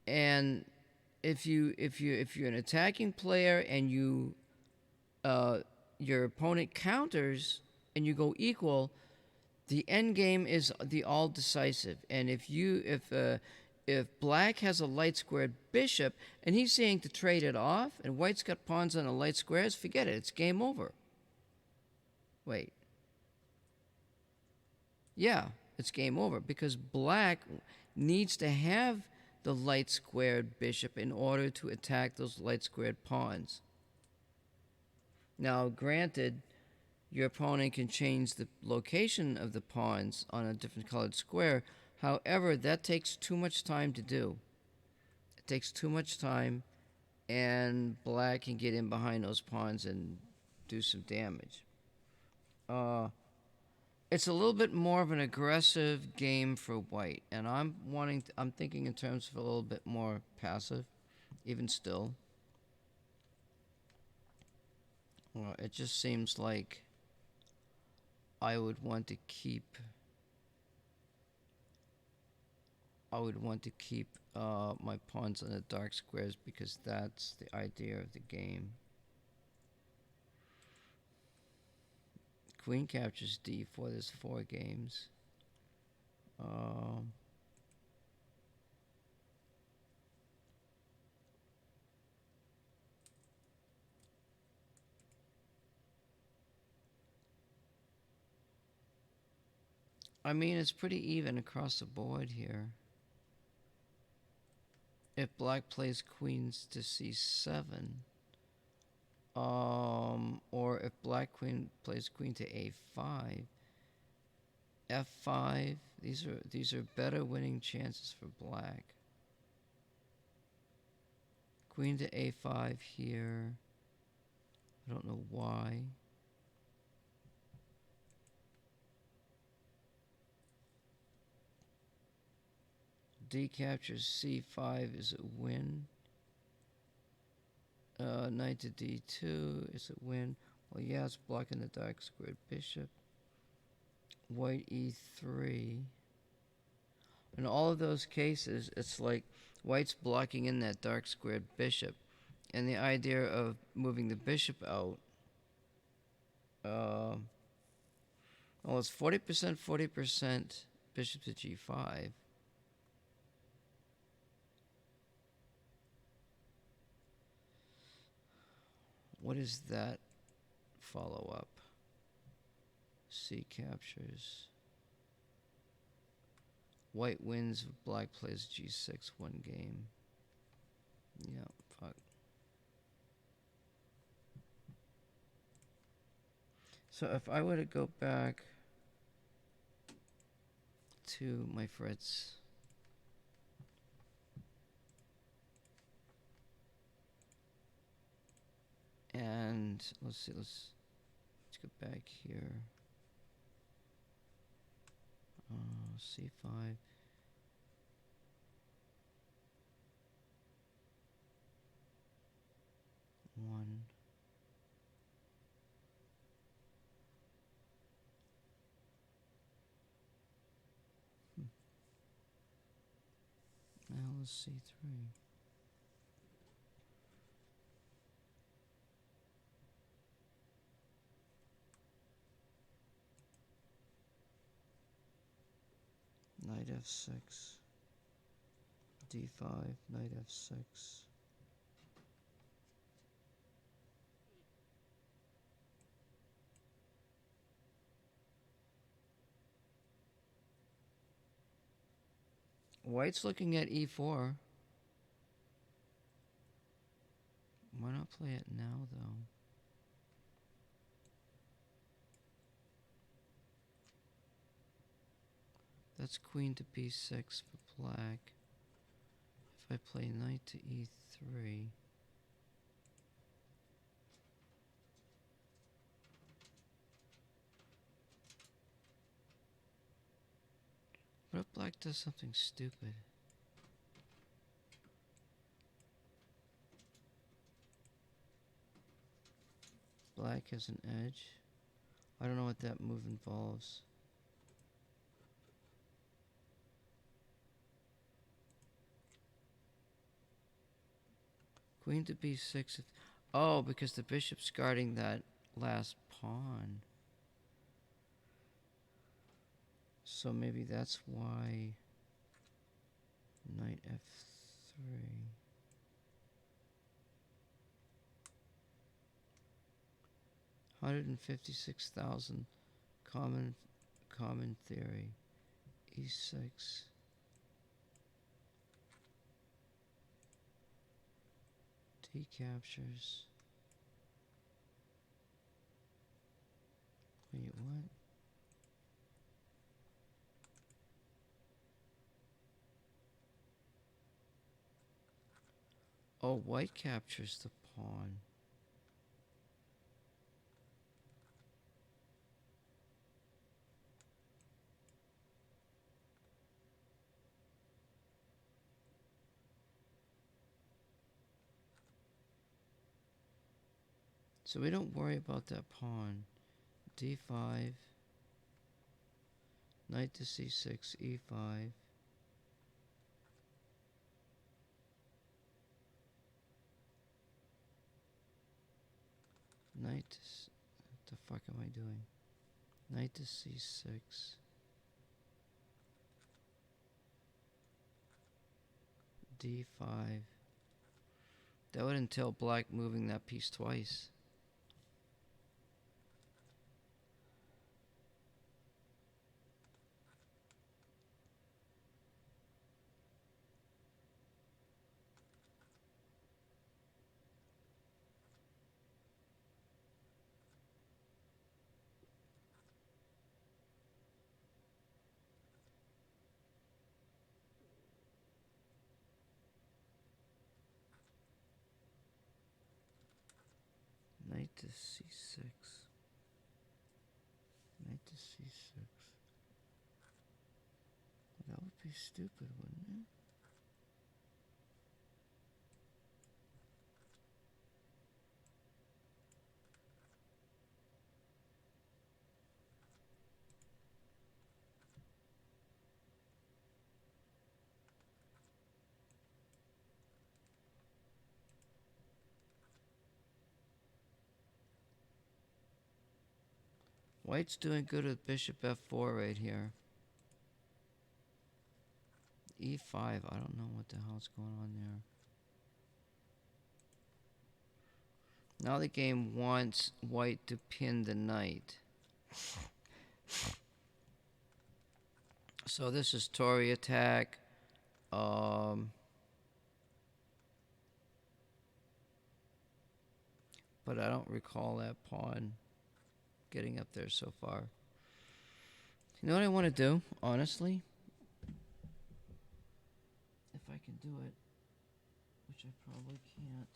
And if you're an attacking player and your opponent counters and you go equal, the end game is the all decisive. And if black has a light squared bishop and he's saying to trade it off and white's got pawns on the light squares, forget it, it's game over. Wait. Yeah, it's game over because black needs to have the light squared bishop in order to attack those light squared pawns. Now, granted, your opponent can change the location of the pawns on a different colored square, However, that takes too much time to do. It takes too much time, and black can get in behind those pawns and do some damage. It's a little bit more of an aggressive game for white, and I'm thinking in terms of a little bit more passive, even still. It just seems like I would want to keep. My pawns on the dark squares because that's the idea of the game. Queen captures d4. There's 4 games. I mean, it's pretty even across the board here. If black plays queens to c7, or if black queen plays queen to a5, f5, these are better winning chances for black. Queen to a5 here. I don't know why. D captures c5 is a win. Knight to d2 is a win. Well, yeah, it's blocking the dark squared bishop. White e3. In all of those cases, it's like white's blocking in that dark squared bishop. And the idea of moving the bishop out, well, it's 40%, 40%, bishop to g5. What is that follow-up? C captures. White wins, black plays g6 one game. Yeah, fuck. So if I were to go back to my Fritz, and let's see, let's go back here. C5. One. Now let's C3. Knight f6. D5. Knight f6. White's looking at e4. Why not play it now, though? That's queen to b6 for black. If I play knight to e3... What if black does something stupid? Black has an edge. I don't know what that move involves. Queen to b6. Oh, because the bishop's guarding that last pawn. So maybe that's why knight f3. $156,000 common theory. E6. D captures. Wait, what? Oh, white captures the pawn. So we don't worry about that pawn. D5. Knight to C6, E5. Knight to what the fuck am I doing? Knight to C6. D5. That would entail black moving that piece twice. Knight to C6. Knight to C6. That would be stupid, wouldn't it? White's doing good with bishop f4 right here. E5, I don't know what the hell's going on there. Now the game wants white to pin the knight. So this is Tory attack. But I don't recall that pawn getting up there so far. You know what I want to do, honestly? If I can do it, which I probably can't.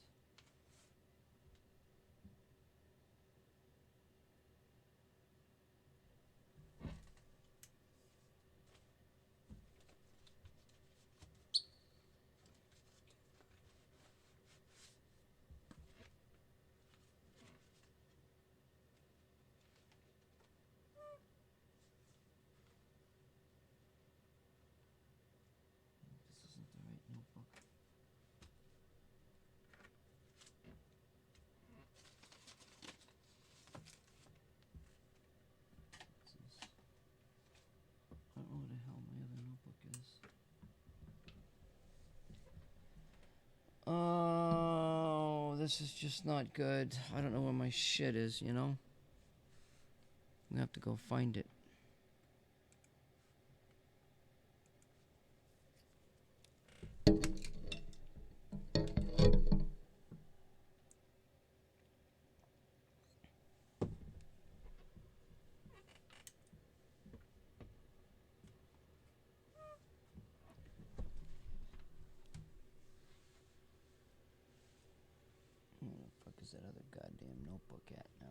This isn't the right notebook. I don't know where the hell my other notebook is. Oh, this is just not good. I don't know where my shit is, you know? I'm gonna have to go find it. Where the fuck is that other goddamn notebook at now?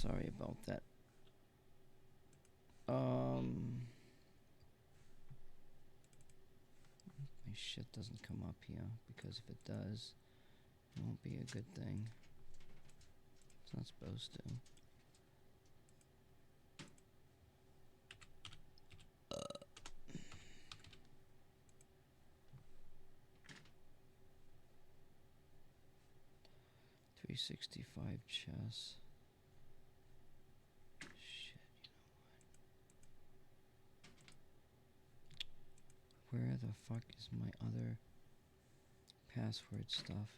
Sorry about that. My shit doesn't come up here, because if it does, it won't be a good thing. It's not supposed to. 365 chess. Shit, you know what? Where the fuck is my other password stuff?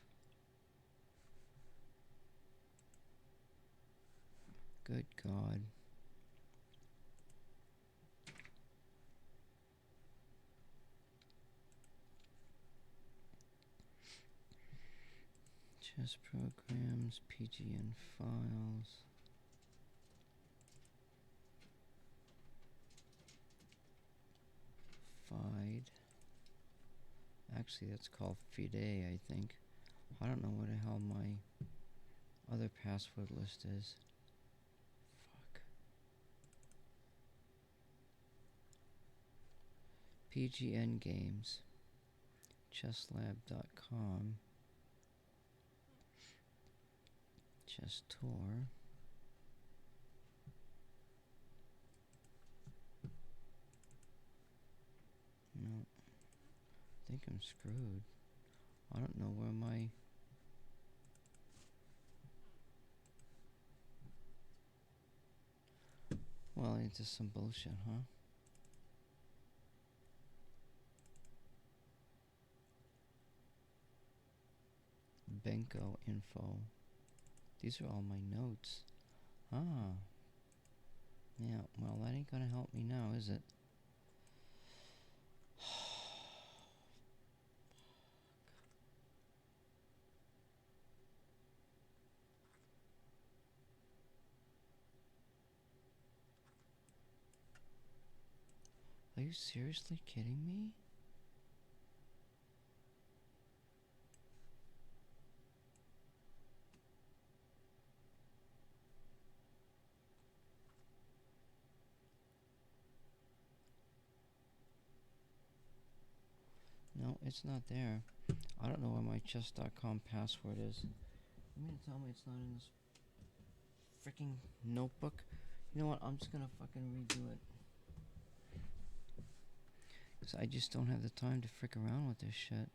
Good God. Chess programs, PGN files. Fide. Actually, that's called Fide, I think. I don't know where the hell my other password list is. Fuck. PGN Games. Chesslab.com. Chess Tour. No. I think I'm screwed. I don't know where my... Well, it's just some bullshit, huh? Benko info. These are all my notes. Ah. Yeah, well, that ain't gonna help me now, is it? Are you seriously kidding me? No, it's not there. I don't know where my chess.com password is. You mean to tell me it's not in this freaking notebook? You know what? I'm just gonna fucking redo it. Because I just don't have the time to frick around with this shit.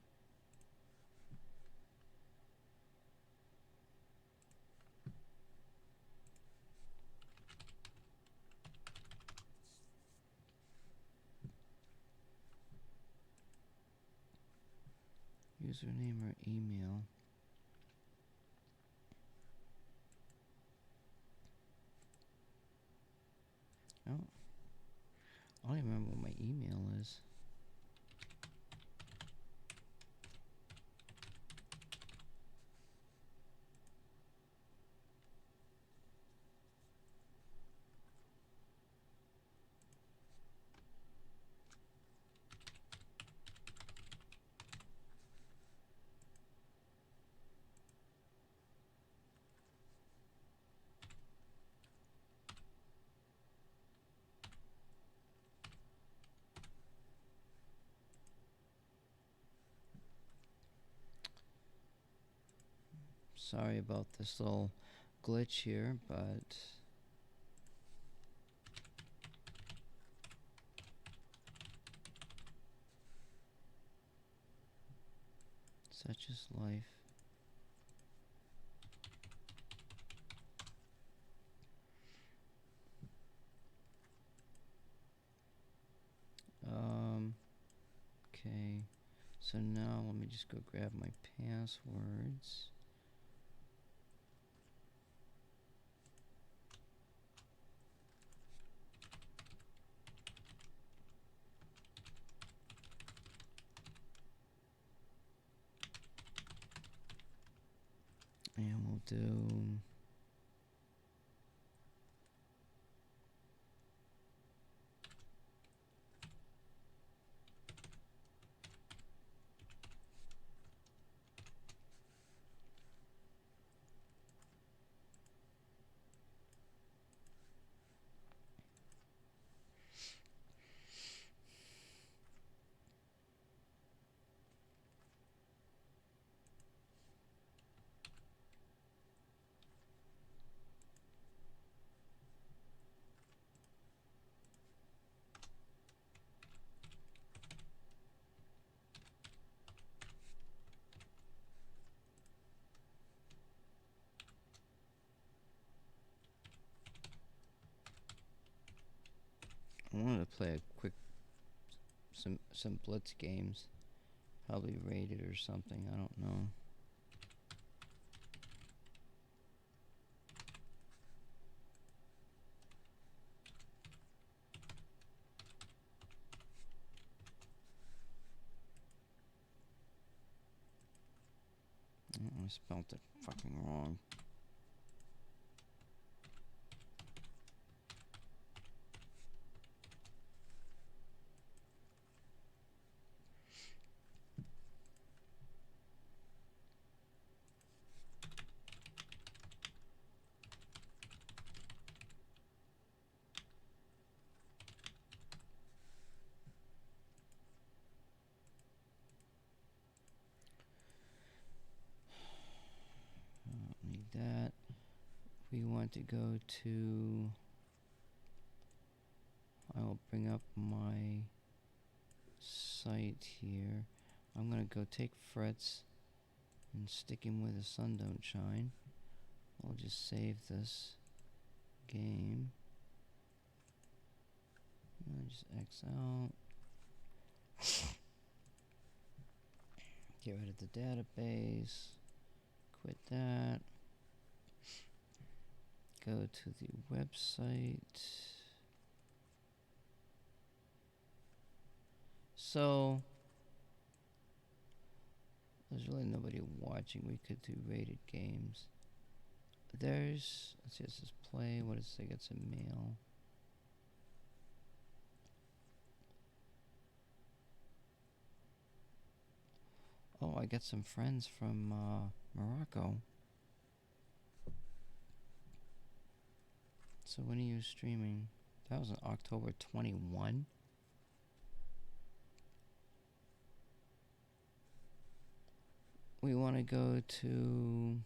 Username or email. Oh. I don't even remember what my email is. Sorry about this little glitch here, but such is life. Okay. So now let me just go grab my passwords. And we'll do I wanted to play a quick some blitz games. Probably rated or something, I don't know. I spelled it fucking wrong. Need that. We want to go to. I'll bring up my site here. I'm gonna go take Fritz and stick him where the sun don't shine. I'll just save this game. And just X out. Get rid of the database. Quit that. Go to the website. So there's really nobody watching. We could do rated games. There's, let's see, this is play. What does it say? It's a mail. Oh, I got some friends from Morocco. So when are you streaming? That was on October 21. We want to go to.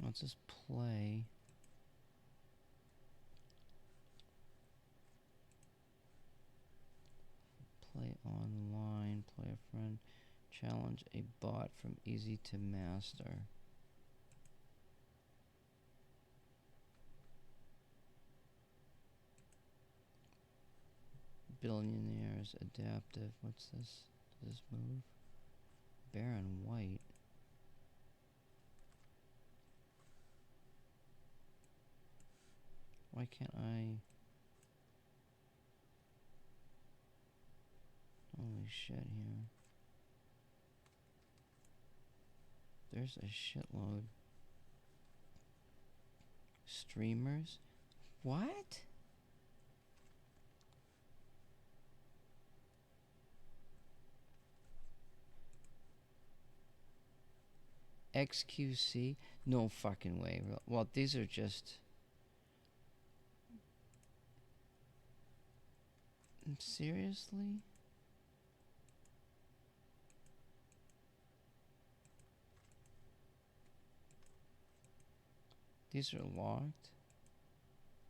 Let's just play. Play online, play a friend, challenge a bot from easy to master. Billionaires, adaptive, what's this? Does this move? Baron White. Why can't I? Holy shit here. There's a shitload. Streamers? What? XQC? No fucking way. Well, these are just. Seriously? These are locked?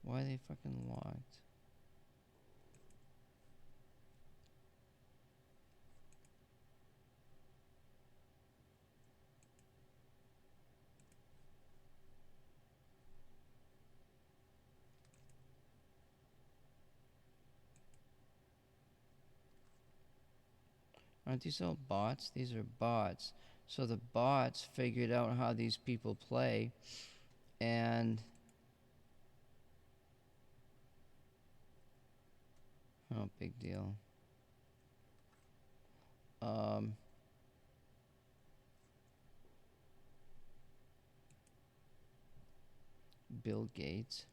Why are they fucking locked? Aren't these all bots? These are bots. So the bots figured out how these people play, and oh, big deal. Bill Gates.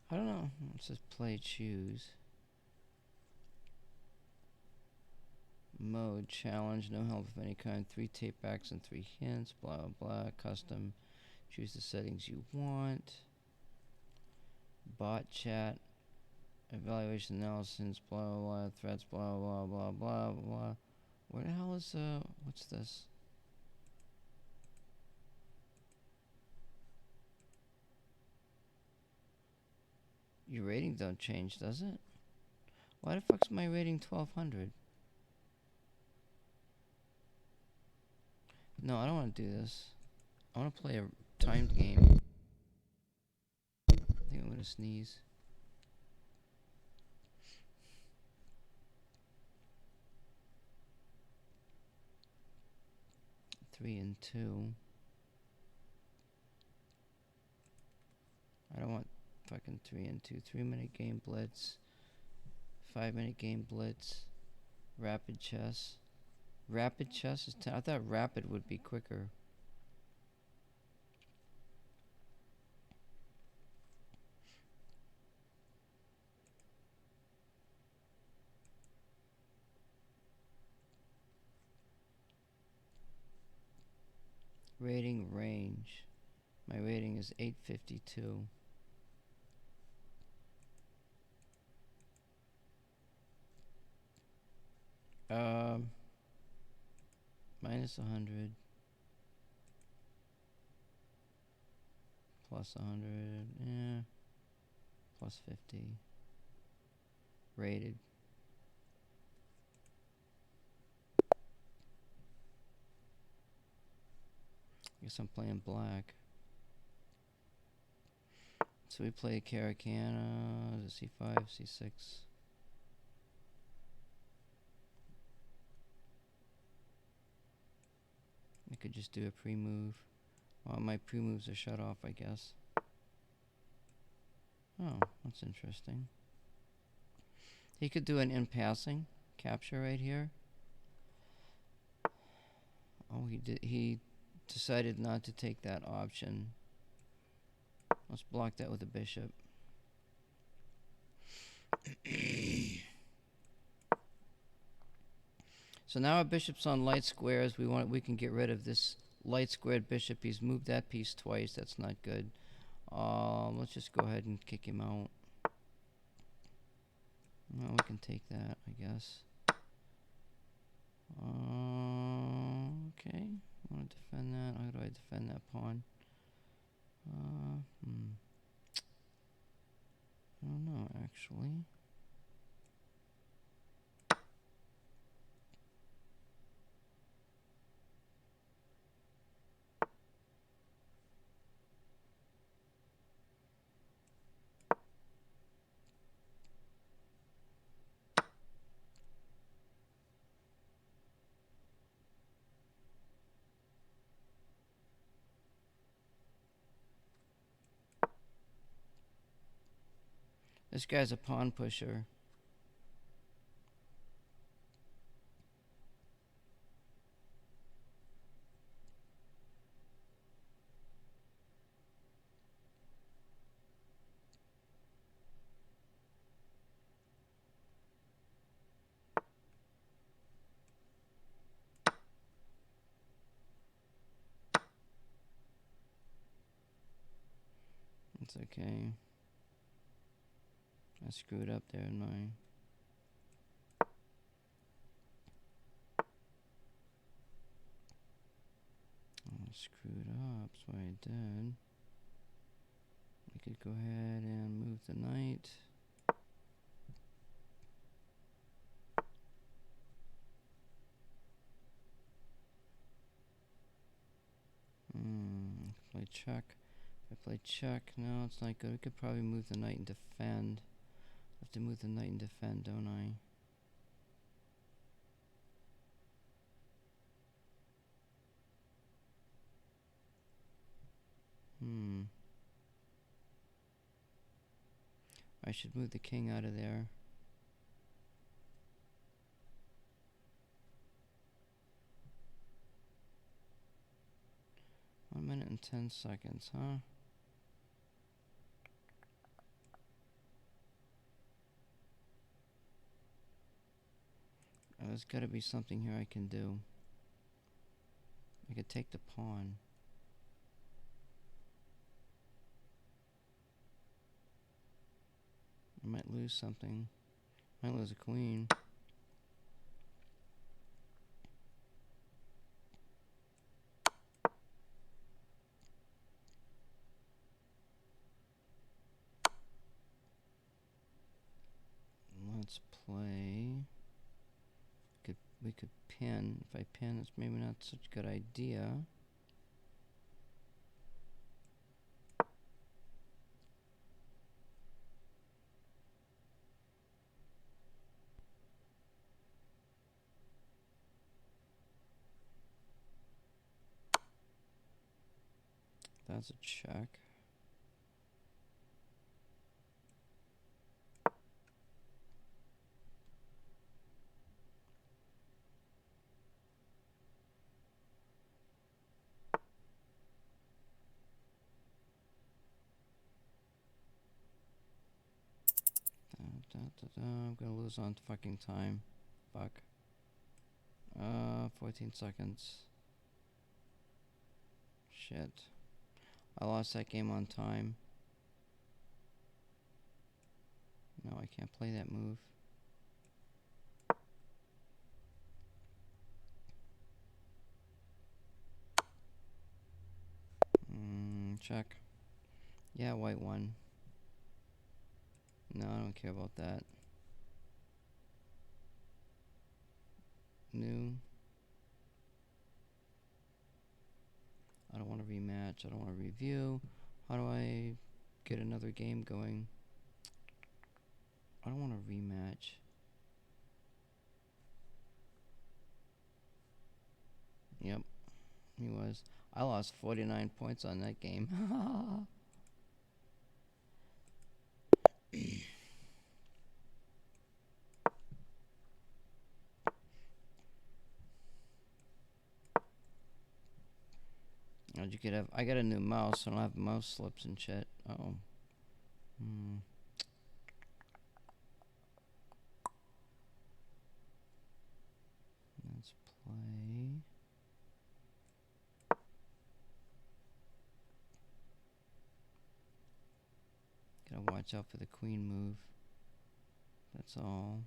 I don't know. Let's just play choose. Mode, challenge, no help of any kind, 3 tape backs and 3 hints, blah blah, custom, choose the settings you want, bot chat, evaluation analysis, blah blah blah, threats, blah blah blah blah blah. Where the hell is, what's this? Your rating don't change, does it? Why the fuck's my rating 1200? No, I don't want to do this. I want to play a timed game. I think I'm gonna sneeze. Three and two. I don't want fucking 3 and 2. 3-minute game blitz. 5-minute game blitz. Rapid chess. Rapid chess is 10. I thought rapid would be quicker. Rating range. My rating is 852. Minus 100. Plus 100. Yeah. Plus 50. Rated. Guess I'm playing black. So we play Caracana, C5, C6. I could just do a pre-move. Well, my pre-moves are shut off, I guess. Oh, that's interesting. He could do an in-passing capture right here. Oh, he decided not to take that option. Let's block that with a bishop. So now our bishop's on light squares. We can get rid of this light squared bishop. He's moved that piece twice. That's not good. Let's just go ahead and kick him out. Well, we can take that, I guess. Okay. I want to defend that. How do I defend that pawn? I don't know, actually. This guy's a pawn pusher. It's okay. I screwed up there in my... I screwed up, that's what I did. We could go ahead and move the knight. Play check. If I play check, no, it's not good. We could probably move the knight and defend. I have to move the knight and defend, don't I? I should move the king out of there. One minute and 10 seconds, huh? There's got to be something here I can do. I could take the pawn. I might lose something. Might lose a queen. Let's play. We could pin. If I pin, it's maybe not such a good idea. That's a check. I'm gonna lose on fucking time. Fuck. 14 seconds. Shit. I lost that game on time. No, I can't play that move. Check. Yeah, white won. No, I don't care about that. New. I don't want to rematch. I don't want to review. How do I get another game going? I don't want to rematch. Yep, he was. I lost 49 points on that game. You could have. I got a new mouse. So I don't have mouse slips and shit. Oh. Let's play. Gotta watch out for the queen move. That's all.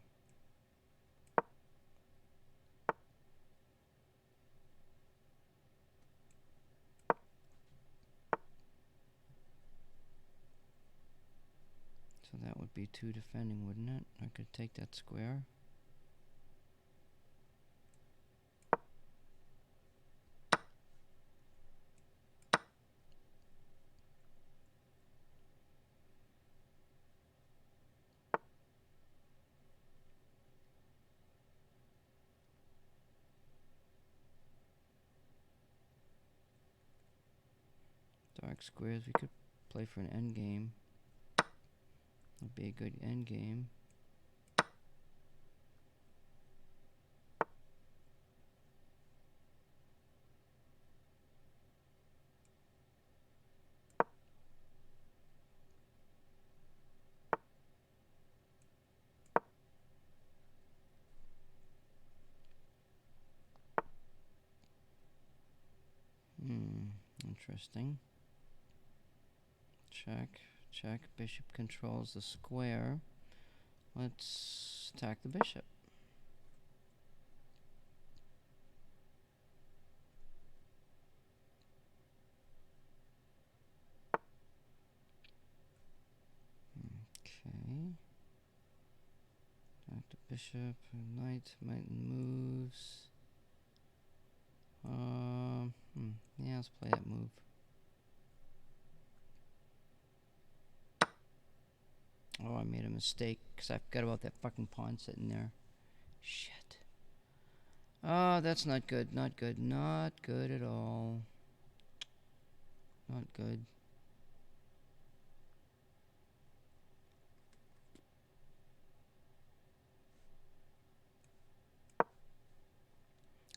So that would be 2 defending, wouldn't it? I could take that square. Dark squares, we could play for an endgame. Would be a good endgame. Interesting. Check, check. Bishop controls the square. Let's attack the bishop. Okay. Attack the bishop. Knight moves. Yeah, let's play that move. Oh, I made a mistake because I forgot about that fucking pawn sitting there. Shit. Oh, that's not good. Not good. Not good at all. Not good.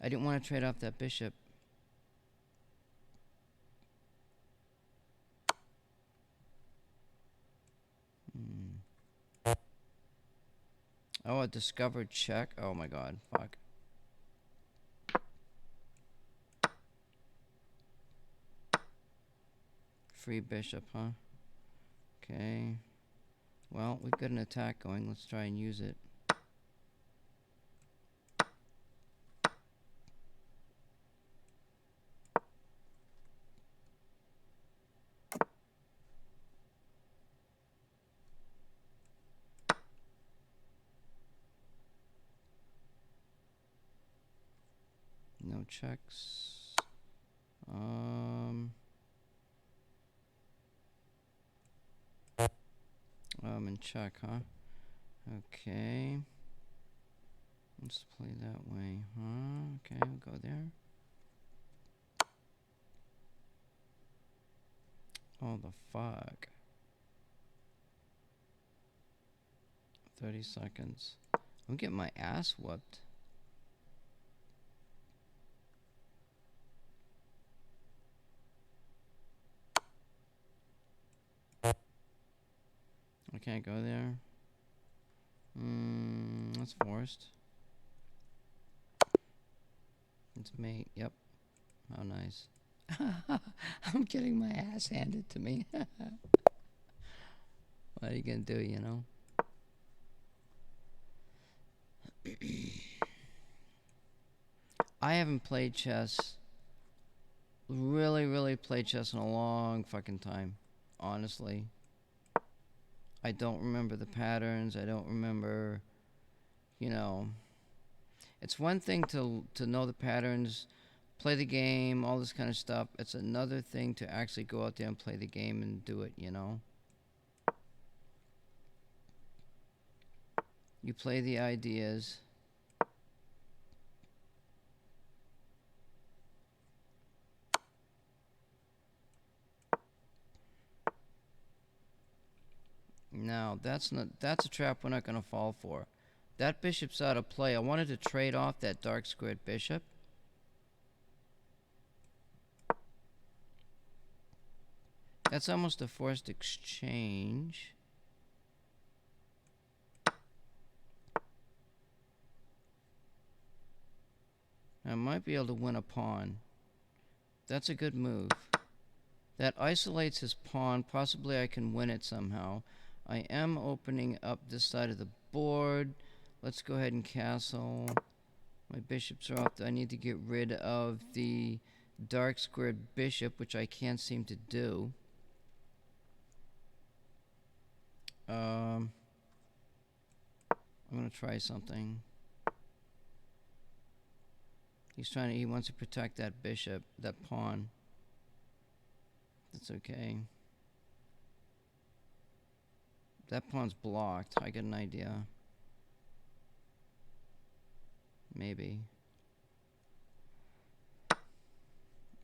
I didn't want to trade off that bishop. Oh, a discovered check. Oh my god. Fuck. Free bishop, huh? Okay. Well, we've got an attack going. Let's try and use it. no checks. I'm in check, huh? Okay. Let's play that way, huh? Okay, we'll go there. Oh, the fuck. 30 seconds. I'm getting my ass whooped. I can't go there. That's forced. It's mate. Yep. How nice. I'm getting my ass handed to me. What are you gonna do, you know? I haven't played chess. Really played chess in a long fucking time. Honestly. I don't remember the patterns. I don't remember, you know. It's one thing to know the patterns, play the game, all this kind of stuff. It's another thing to actually go out there and play the game and do it, you know. You play the ideas. Now, that's a trap we're not going to fall for. That bishop's out of play. I wanted to trade off that dark squared bishop. That's almost a forced exchange. I might be able to win a pawn. That's a good move. That isolates his pawn. Possibly I can win it somehow. I am opening up this side of the board. Let's go ahead and castle. My bishops are off. I need to get rid of the dark squared bishop, which I can't seem to do. I'm going to try something. He wants to protect that bishop, that pawn. That's okay. That pawn's blocked. I get an idea. Maybe.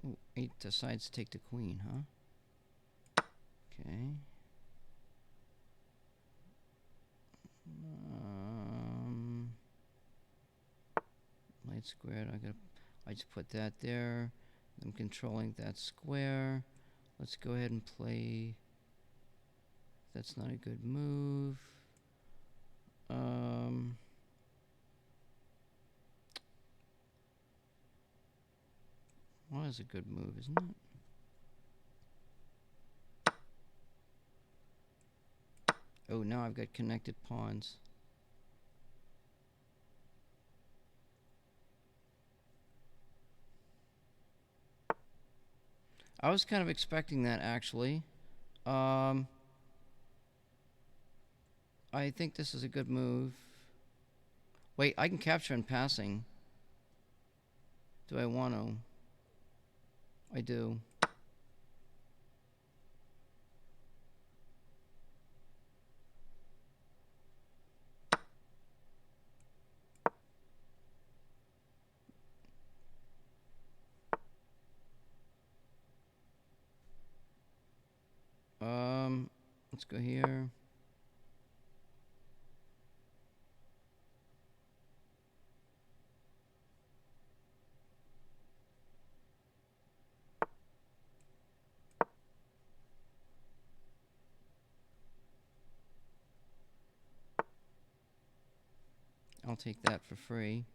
Ooh, he decides to take the queen, huh? Okay. Light squared. I just put that there. I'm controlling that square. Let's go ahead and play. That's not a good move. Well, that's a good move, isn't it? Oh, now I've got connected pawns. I was kind of expecting that, actually. I think this is a good move. Wait, I can capture in passing. Do I want to? I do. Let's go here. I'll take that for free.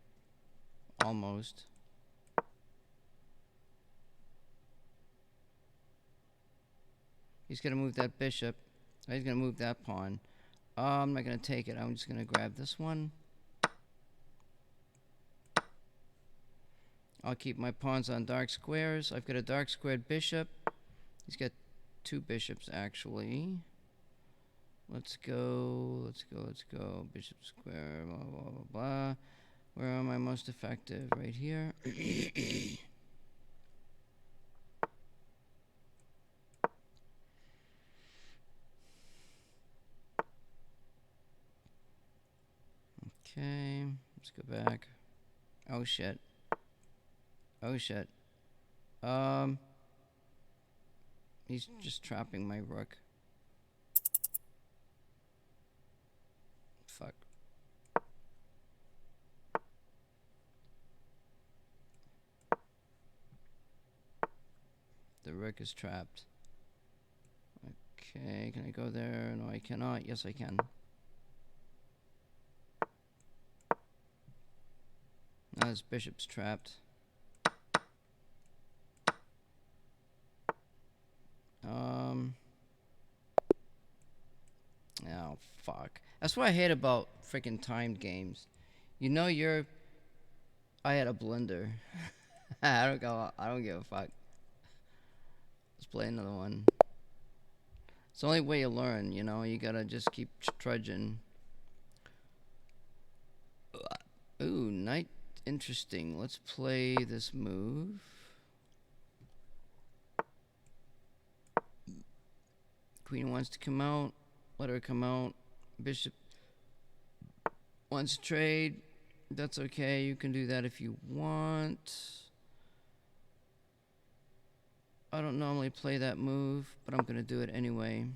Almost. He's going to move that bishop. He's going to move that pawn. I'm not going to take it. I'm just going to grab this one. I'll keep my pawns on dark squares. I've got a dark squared bishop. He's got two bishops, actually. Let's go. Bishop square, blah, blah, blah, blah. Where am I most effective? Right here. Okay, let's go back. Oh shit. Oh shit. He's just trapping my rook. Fuck. The rook is trapped. Okay, can I go there? No, I cannot. Yes, I can. Now his bishop's trapped. Oh, fuck. That's what I hate about freaking timed games. You know I had a blender. I don't give a fuck. Let's play another one. It's the only way you learn, you know? You gotta just keep trudging. Ooh, knight. Interesting. Let's play this move. Queen wants to come out. Let her come out. Bishop wants to trade. That's okay. You can do that if you want. I don't normally play that move, but I'm going to do it anyway.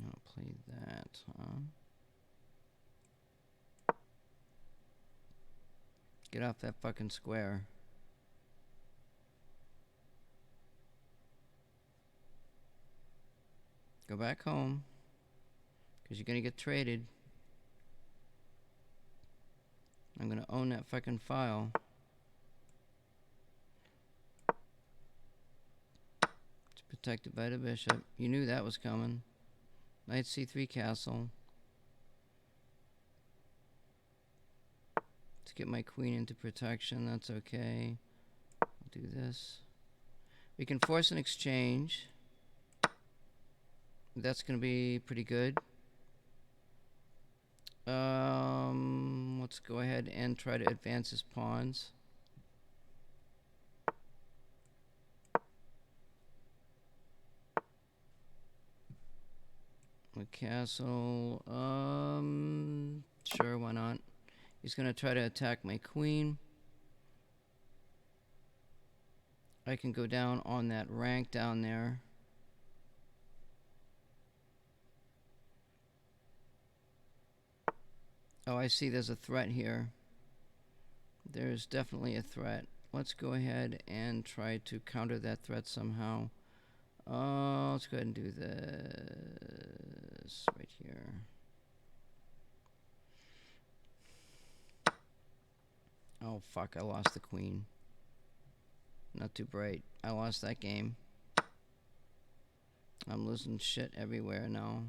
I'll play that, huh? Get off that fucking square. Go back home. Because you're going to get traded. I'm going to own that fucking file. It's protected by the bishop. You knew that was coming. Knight c3 castle. To get my queen into protection, that's okay. I'll do this. We can force an exchange. That's going to be pretty good. Let's go ahead and try to advance his pawns. A castle. Sure, why not? He's going to try to attack my queen. I can go down on that rank down there. Oh, I see there's a threat here. There's definitely a threat. Let's go ahead and try to counter that threat somehow. Let's go ahead and do this right here. Oh, fuck, I lost the queen. Not too bright. I lost that game. I'm losing shit everywhere now.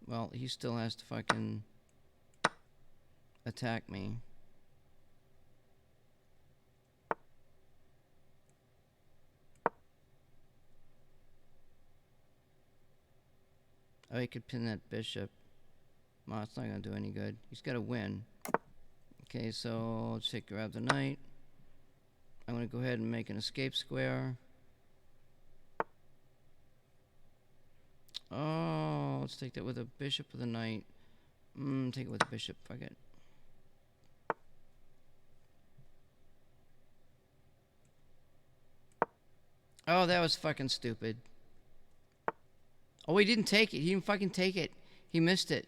Well, he still has to fucking attack me. Oh, he could pin that bishop. Well, it's not going to do any good. He's got to win. Okay, so let's grab the knight. I'm going to go ahead and make an escape square. Oh, let's take that with a bishop or the knight. Take it with a bishop. Fuck it. Oh, that was fucking stupid. Oh, he didn't take it. He didn't fucking take it. He missed it.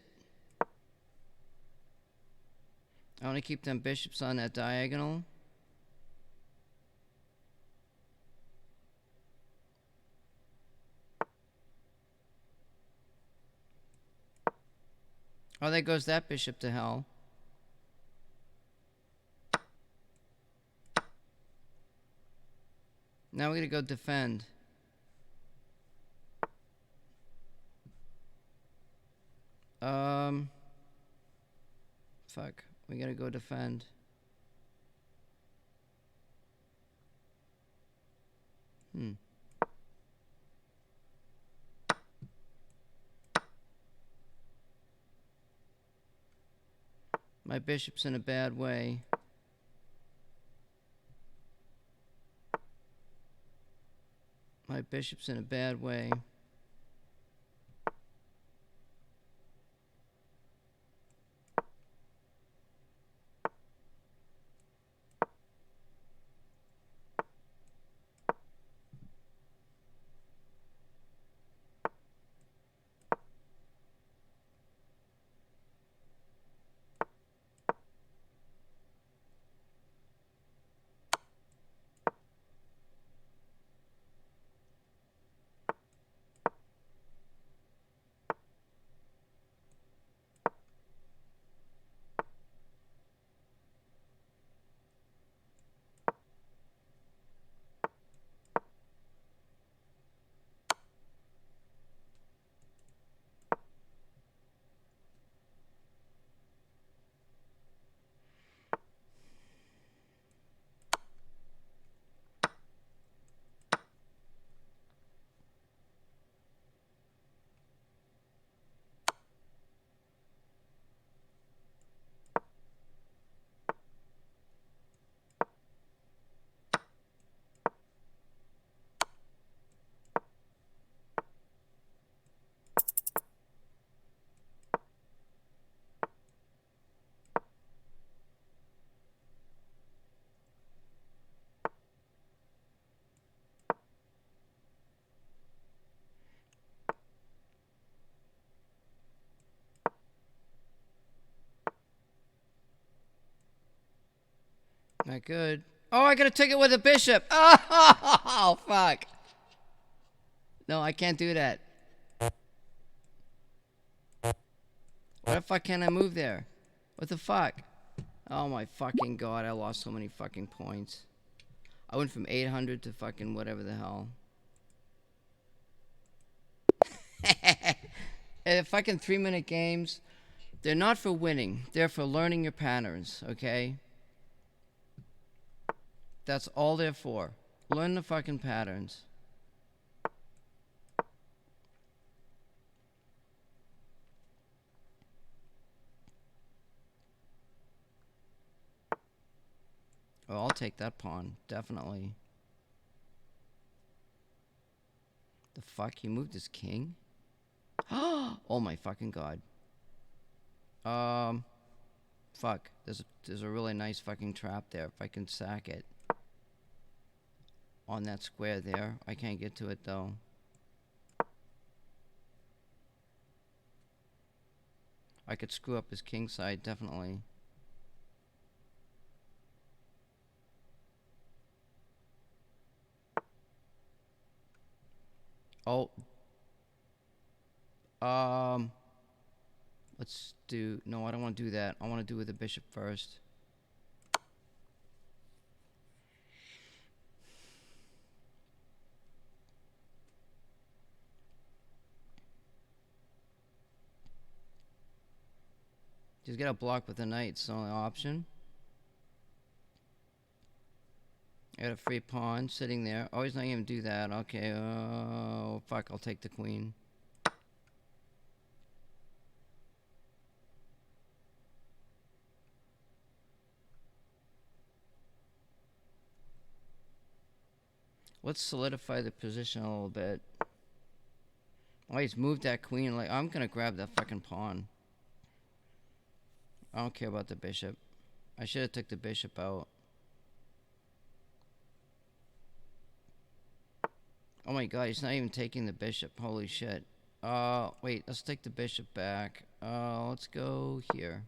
I want to keep them bishops on that diagonal. Oh, there goes that bishop to hell. Now we're gonna go defend. Fuck. We gotta go defend. My bishop's in a bad way. My bishop's in a bad way. Not good. Oh, I gotta take it with a bishop. Oh, fuck. No, I can't do that. What the fuck can I move there? What the fuck? Oh my fucking god, I lost so many fucking points. I went from 800 to fucking whatever the hell. Fucking 3-minute games, they're not for winning. They're for learning your patterns, okay? That's all they're for. Learn the fucking patterns. Oh, I'll take that pawn. Definitely. The fuck? He moved his king? Oh my fucking god. Fuck. There's a really nice fucking trap there. If I can sack it. On that square there. I can't get to it though. I could screw up his king side, definitely. Oh. Let's do... No, I don't want to do that. I want to do with the bishop first. Just get a block with the knight. It's the only option. I got a free pawn sitting there. Oh, he's not going to do that. Okay. Oh, fuck. I'll take the queen. Let's solidify the position a little bit. Oh, he's moved that queen. Like, I'm going to grab that fucking pawn. I don't care about the bishop. I should have took the bishop out. Oh my god, he's not even taking the bishop. Holy shit. Wait, let's take the bishop back. Let's go here.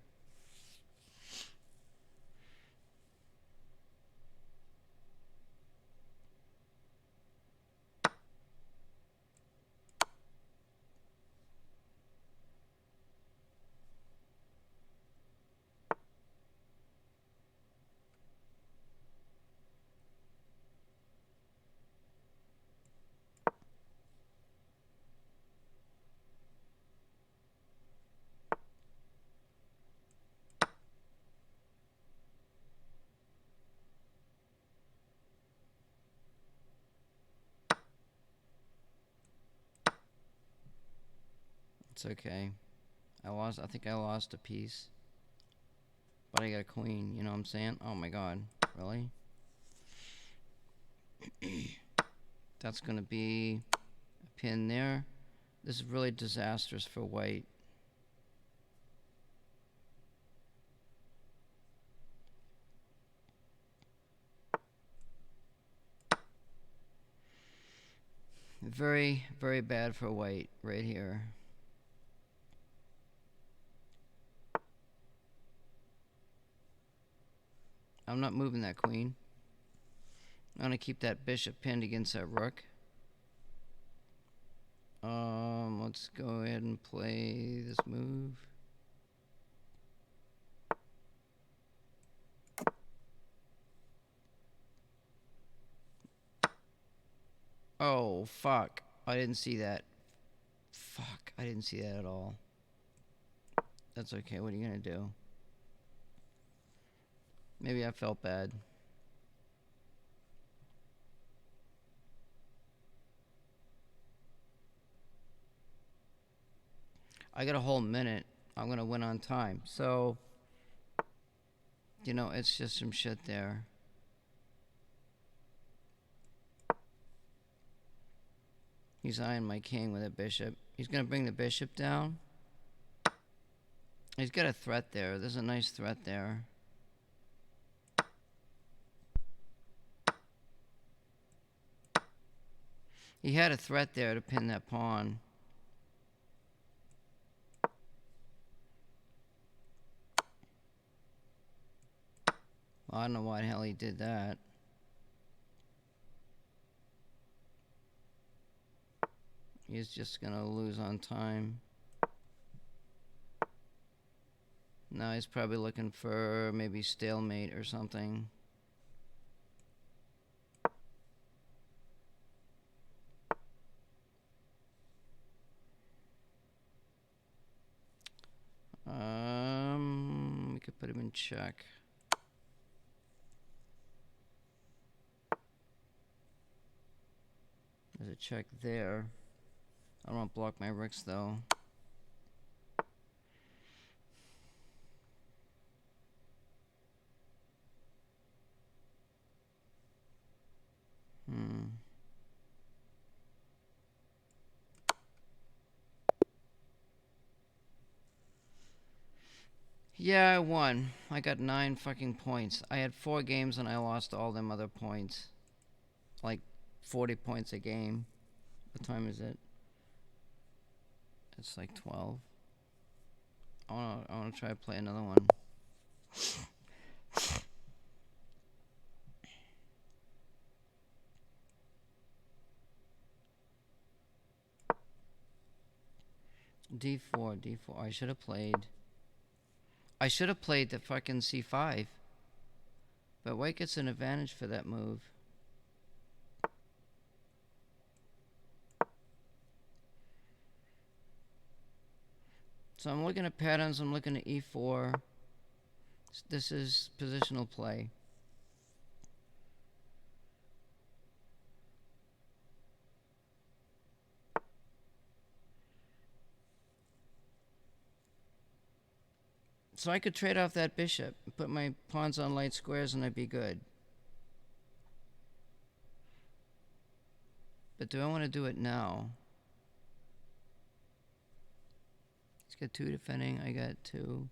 That's okay. I think I lost a piece. But I got a queen, you know what I'm saying? Oh my god. Really? That's gonna be a pin there. This is really disastrous for white. Very, very bad for white right here. I'm not moving that queen. I'm gonna keep that bishop pinned against that rook. Let's go ahead and play this move. Oh, fuck. I didn't see that. Fuck, I didn't see that at all. That's okay, what are you gonna do? Maybe I felt bad. I got a whole minute. I'm gonna win on time. So, you know, it's just some shit there. He's eyeing my king with a bishop. He's gonna bring the bishop down. He's got a threat there. There's a nice threat there. He had a threat there to pin that pawn. Well, I don't know why the hell he did that. He's just gonna lose on time. Now he's probably looking for maybe stalemate or something. We could put him in check. There's a check there. I don't want to block my rooks though. Yeah, I won. I got 9 fucking points. I had 4 games and I lost all them other points. Like 40 points a game. What time is it? It's like 12. I wanna try to play another one. D4, D4. I should have played the fucking C5. But white gets an advantage for that move. So I'm looking at patterns, I'm looking at E4. This is positional play. So I could trade off that bishop, put my pawns on light squares, and I'd be good. But do I want to do it now? He's got 2 defending, I got 2.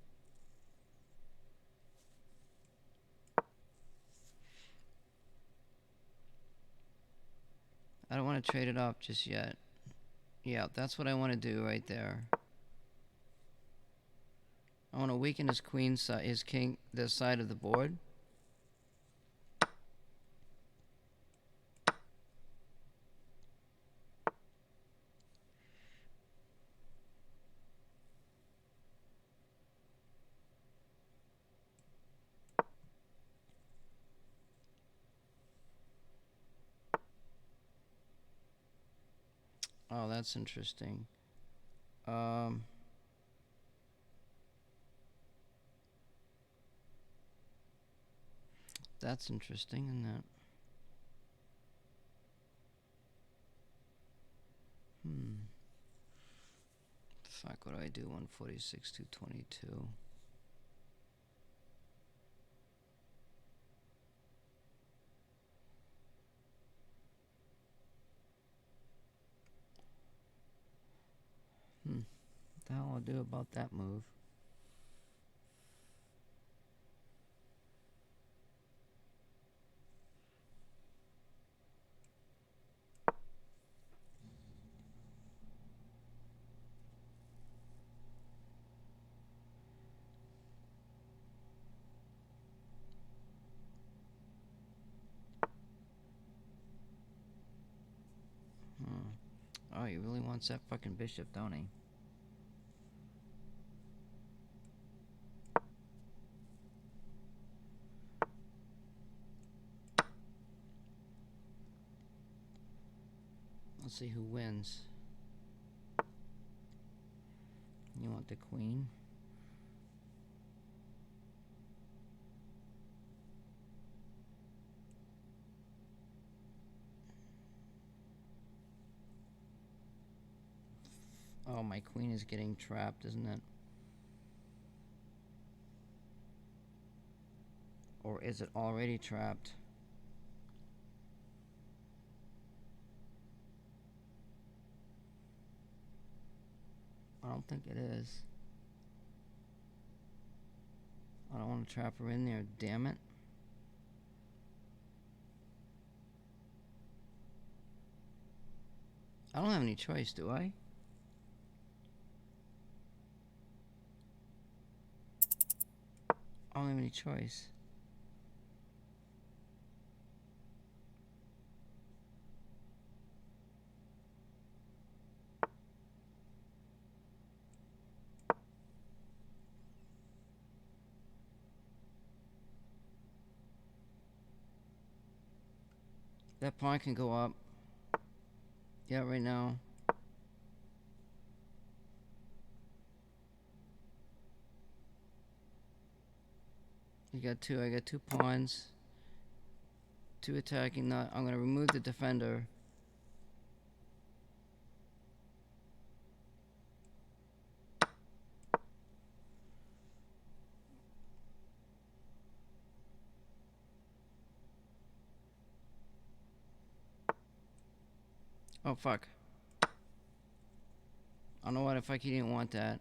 I don't want to trade it off just yet. Yeah, that's what I want to do right there. I want to weaken his queen side, his king, the side of the board. Oh, that's interesting. That's interesting, isn't that? Fuck, what do I do? 146 to 22. What the hell I'll do about that move? Oh, he really wants that fucking bishop, don't he? Let's see who wins. You want the queen? Oh, my queen is getting trapped, isn't it? Or is it already trapped? I don't think it is. I don't want to trap her in there, damn it. I don't have any choice, do I? I don't have any choice. That pawn can go up. Yeah, right now. You got two. I got two pawns. Two attacking. Not. I'm gonna remove the defender. Oh fuck. I don't know what if he didn't want that.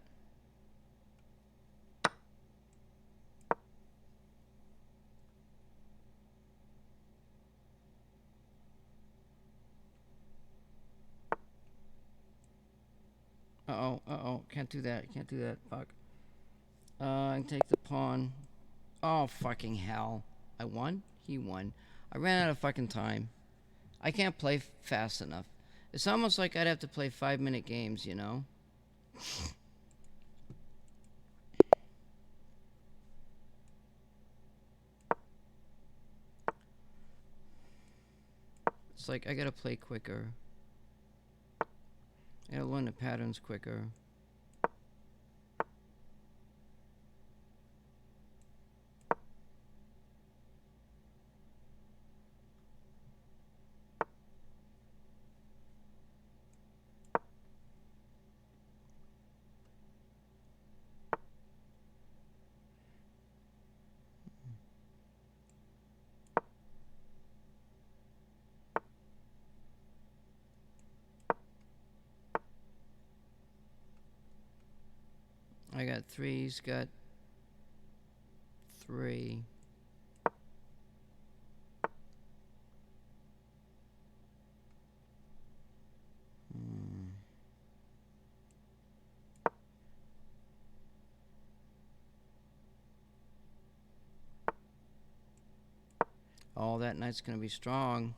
Uh-oh, can't do that, fuck. I can take the pawn. Oh, fucking hell. I won? He won. I ran out of fucking time. I can't play fast enough. It's almost like I'd have to play 5-minute games, you know? It's like I gotta play quicker. I gotta learn the patterns quicker. I got 3, he's got 3. Oh, that knight's gonna be strong.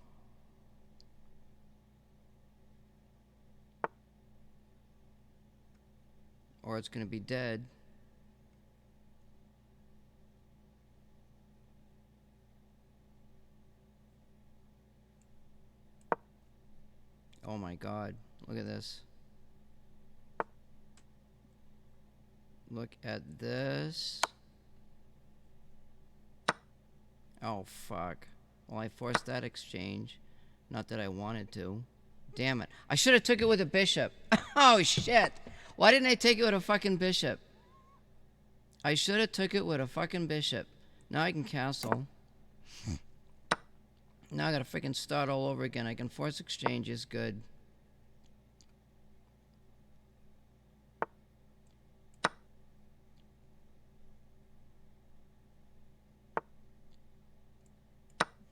Or it's gonna be dead. Oh my god, look at this. Look at this. Oh fuck. Well, I forced that exchange. Not that I wanted to. Damn it. I should have took it with a bishop. Oh shit. Why didn't I take it with a fucking bishop? I should have took it with a fucking bishop. Now I can castle. Now I gotta freaking start all over again. I can force exchanges. Good.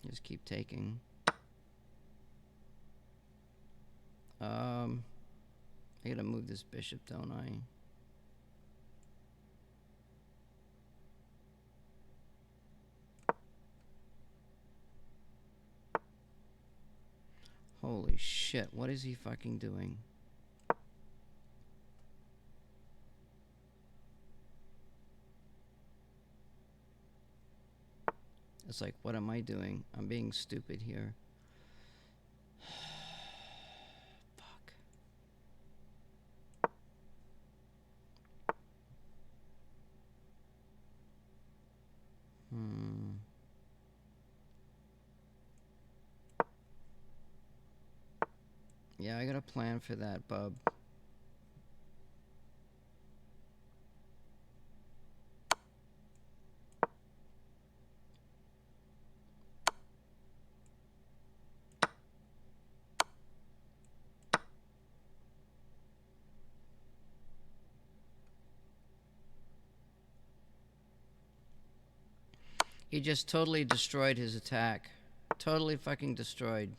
Just keep taking. I gotta move this bishop, don't I? Holy shit, what is he fucking doing? It's like, what am I doing? I'm being stupid here. Fuck. Yeah, I got a plan for that, bub. He just totally destroyed his attack. Totally fucking destroyed.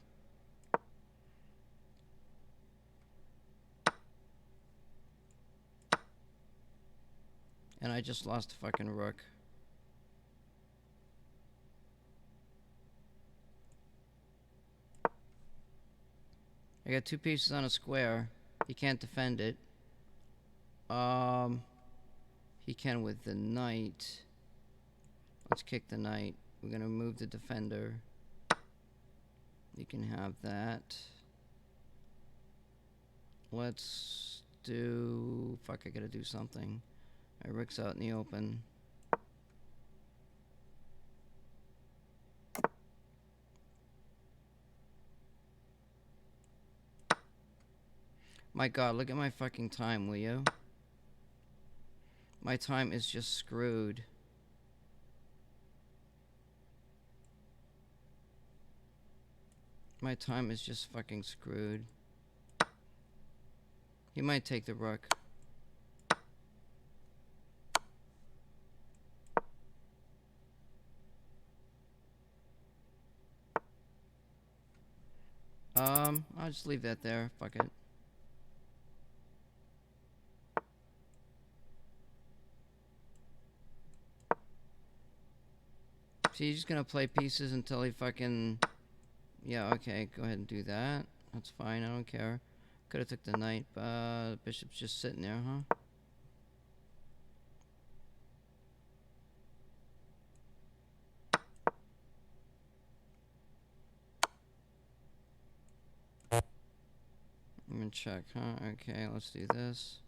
And I just lost a fucking rook. I got 2 pieces on a square. He can't defend it. He can with the knight. Let's kick the knight. We're gonna move the defender. You can have that. Let's do... Fuck, I gotta do something. My rook's out in the open. My god, look at my fucking time, will you? My time is just screwed. My time is just fucking screwed. He might take the rook. I'll just leave that there. Fuck it. So he's just gonna play pieces until he fucking... Yeah, okay, go ahead and do that. That's fine, I don't care. Could've took the knight, but the bishop's just sitting there, huh? I'm gonna check, huh? Okay, let's do this.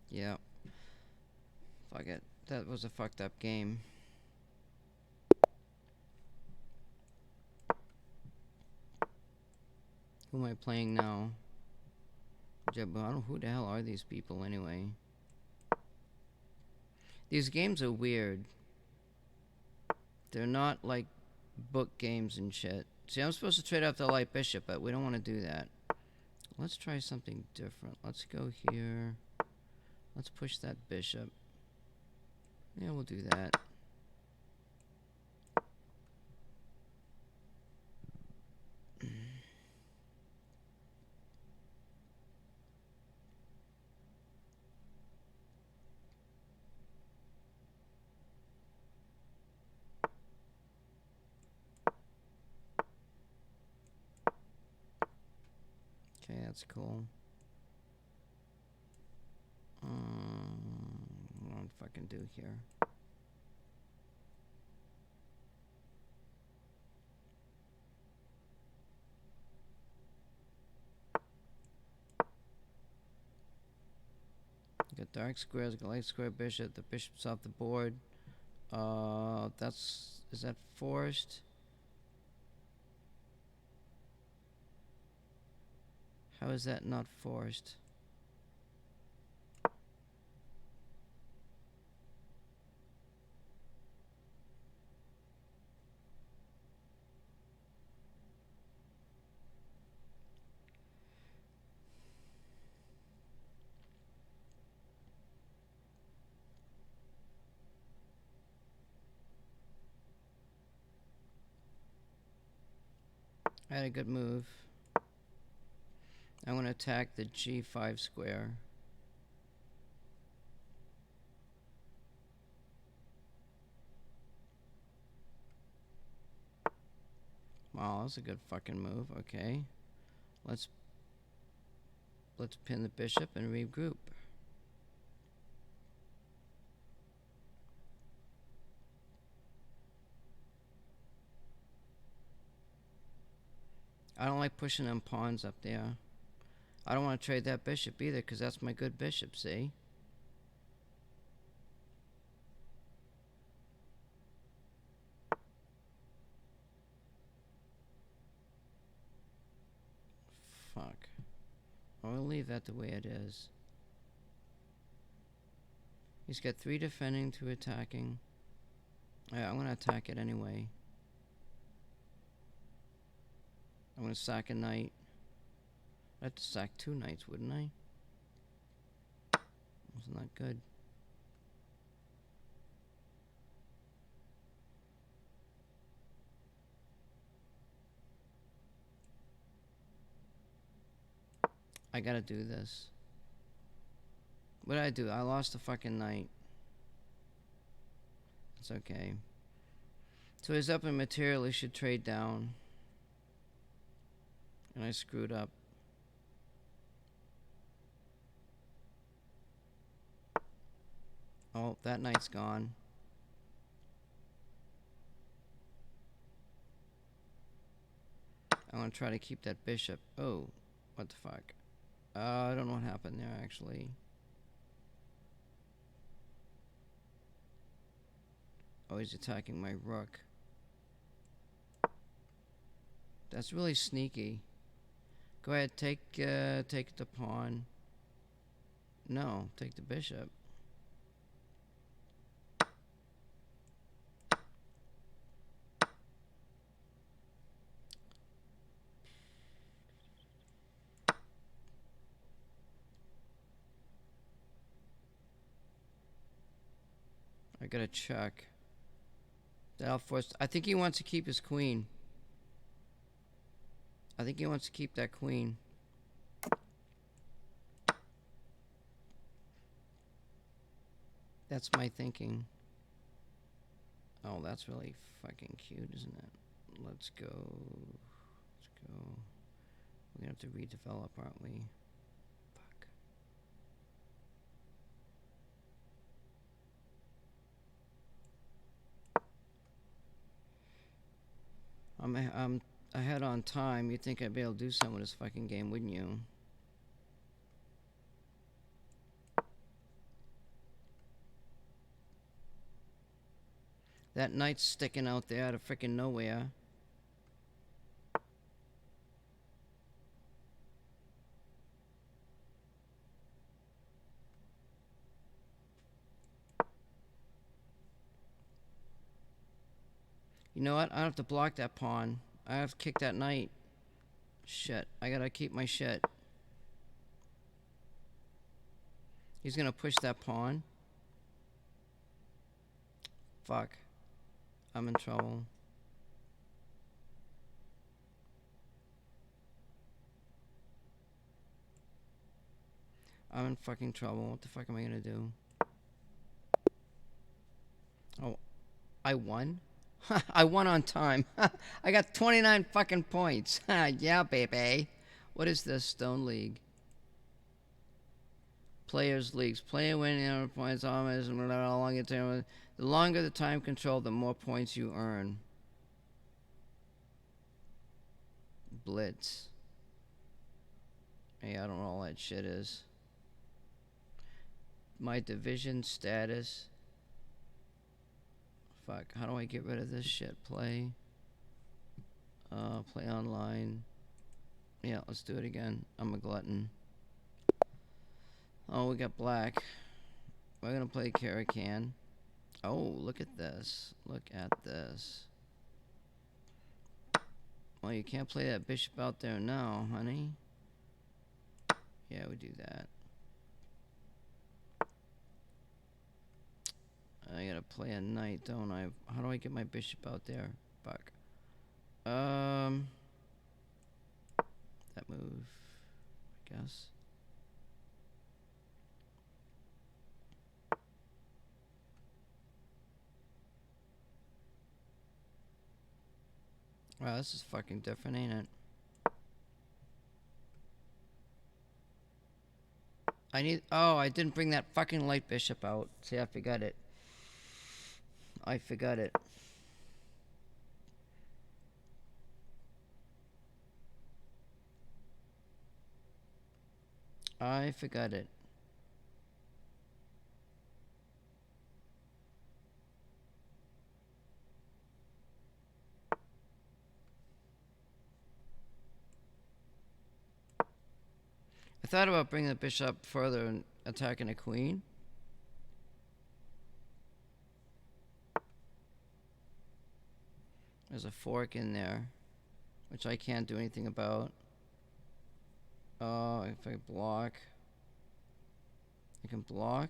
Yeah. Fuck it. That was a fucked up game. Who am I playing now? I don't know who the hell are these people anyway. These games are weird. They're not like book games and shit. See, I'm supposed to trade out the light bishop, but we don't want to do that. Let's try something different. Let's go here. Let's push that bishop. Yeah, we'll do that. Okay, that's cool. What do I fucking do here? got dark squares, got light square bishop. The bishop's off the board. Is that forced? How is that not forced? I had a good move. I'm going to attack the G5 square. Wow, that's a good fucking move. Okay. Let's pin the bishop and regroup. I don't like pushing them pawns up there. I don't want to trade that bishop either, because that's my good bishop, see? Fuck. I'll leave that the way it is. He's got 3 defending, 2 attacking. Yeah, I'm going to attack it anyway. I'm going to sack a knight. I'd have to sack 2 knights, wouldn't I? That's not good. I gotta do this. What did I do? I lost a fucking knight. It's okay. So he's up in material, he should trade down. And I screwed up. Oh, that knight's gone. I want to try to keep that bishop. Oh, what the fuck? I don't know what happened there, actually. Oh, he's attacking my rook. That's really sneaky. Go ahead, take the pawn. No, take the bishop. I gotta check. That'll force. I think he wants to keep his queen. I think he wants to keep that queen. That's my thinking. Oh, that's really fucking cute, isn't it? Let's go. Let's go. We're gonna have to redevelop, aren't we? Fuck. I'm ahead on time. You'd think I'd be able to do something with this fucking game, wouldn't you? That knight's sticking out there out of freaking nowhere. You know what? I don't have to block that pawn. I have to kick that knight. Shit. I gotta keep my shit. He's gonna push that pawn. Fuck. I'm in trouble. I'm in fucking trouble. What the fuck am I gonna do? Oh, I won? I won on time. I got 29 fucking points. Yeah, baby. What is this? Stone League. Players Leagues. Player winning points, almost, and how long it takes. The longer the time control, the more points you earn. Blitz. Hey, I don't know what all that shit is. my division status. Fuck, how do I get rid of this shit? Play. Play online. Yeah, let's do it again. I'm a glutton. Oh, we got black. We're gonna play Caracan. Oh, look at this. Look at this. Well, you can't play that bishop out there now, honey. Yeah, we do that. I gotta play a knight, don't I? How do I get my bishop out there? Fuck. That move, I guess. Wow, this is fucking different, ain't it? Oh, I didn't bring that fucking light bishop out. See, I forgot it. I forgot it. I forgot it. I thought about bringing the bishop further and attacking a queen. There's a fork in there, which I can't do anything about. Oh, if I block. I can block.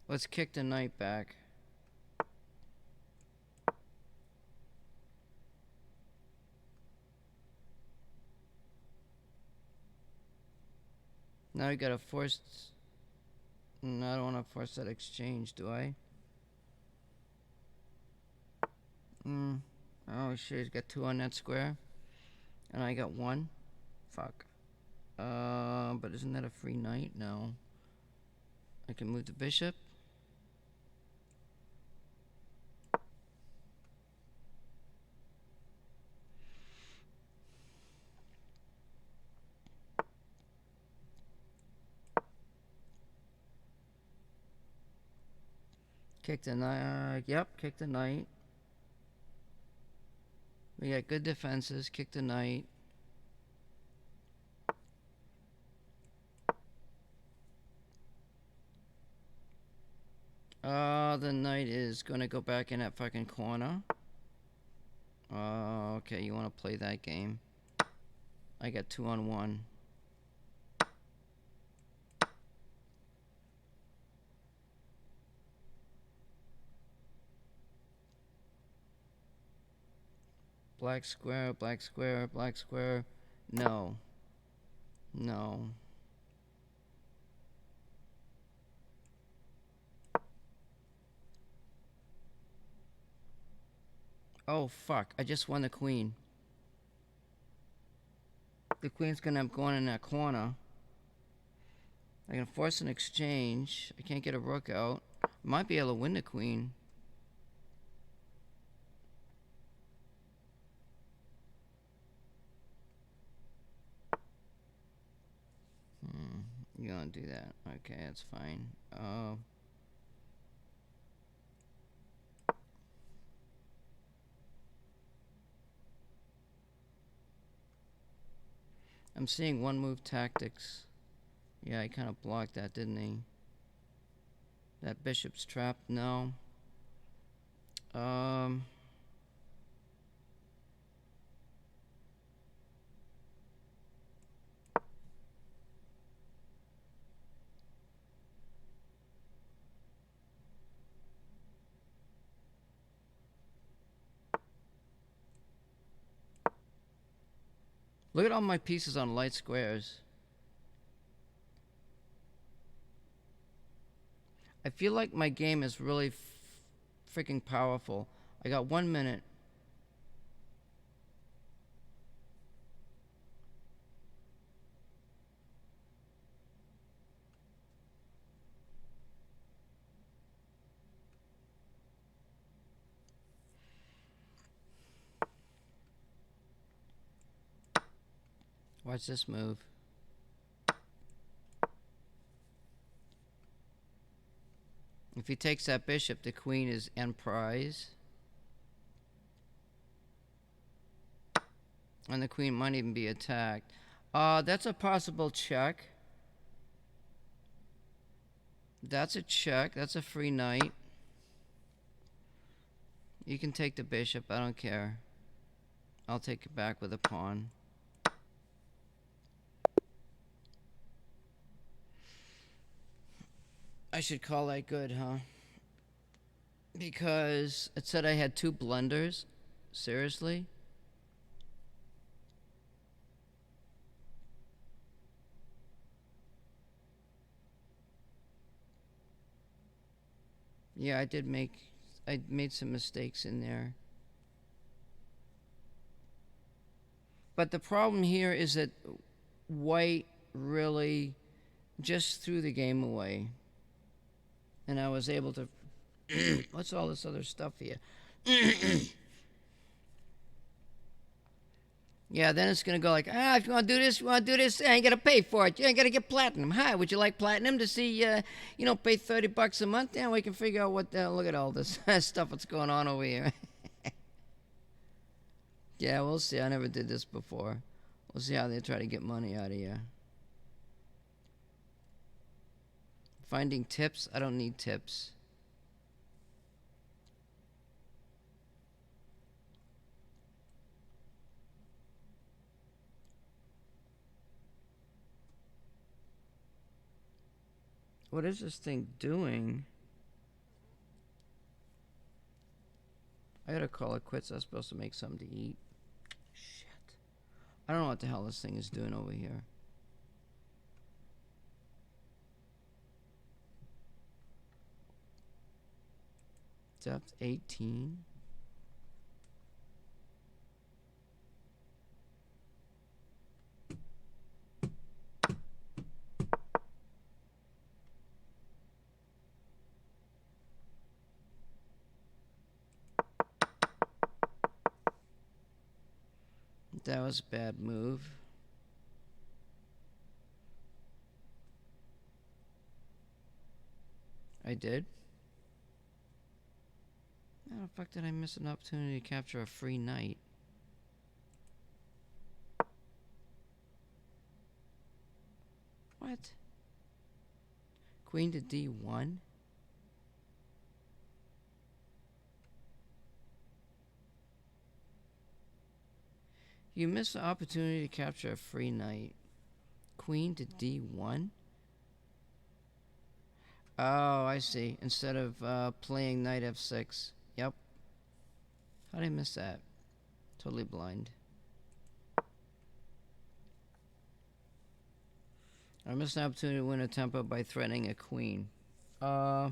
Let's kick the knight back. Now we gotta force... No, I don't want to force that exchange, do I? Oh shit, he's got 2 on that square. And I got 1. Fuck. But isn't that a free knight? No. I can move the bishop. Kick the knight. Yep, kick the knight. We got good defenses. Kick the knight. The knight is gonna go back in that fucking corner. Okay, you wanna play that game? I got 2 on 1. Black square, black square, black square. No. No. Oh, fuck. I just won the queen. The queen's gonna have gone in that corner. I can force an exchange. I can't get a rook out. I might be able to win the queen. You're gonna do that. Okay, that's fine. I'm seeing 1 move tactics. Yeah, he kind of blocked that, didn't he? That bishop's trapped. No. Look at all my pieces on light squares. I feel like my game is really freaking powerful. I got 1 minute. Watch this move. If he takes that bishop, the queen is en prize. And the queen might even be attacked. That's a possible check. That's a check. That's a free knight. You can take the bishop. I don't care. I'll take it back with a pawn. I should call that good, huh? Because it said I had 2 blunders. Seriously? Yeah, I made some mistakes in there. But the problem here is that white really just threw the game away. And I was able to... What's all this other stuff here? Yeah, then it's going to go like, if you want to do this, you ain't going to pay for it. You ain't going to get platinum. Hi, would you like platinum to see, pay $30 a month? Yeah, we can figure out what look at all this stuff that's going on over here. Yeah, we'll see. I never did this before. We'll see how they try to get money out of you. Finding tips? I don't need tips. What is this thing doing? I gotta call it quits. I was supposed to make something to eat. Shit. I don't know what the hell this thing is doing over here. Depth 18. That was a bad move. I did. How the fuck did I miss an opportunity to capture a free knight? What? Queen to D1? You missed the opportunity to capture a free knight. Queen to D1? Oh, I see. Instead of playing knight F6. Yep. How did I miss that? Totally blind. I missed an opportunity to win a tempo by threatening a queen. I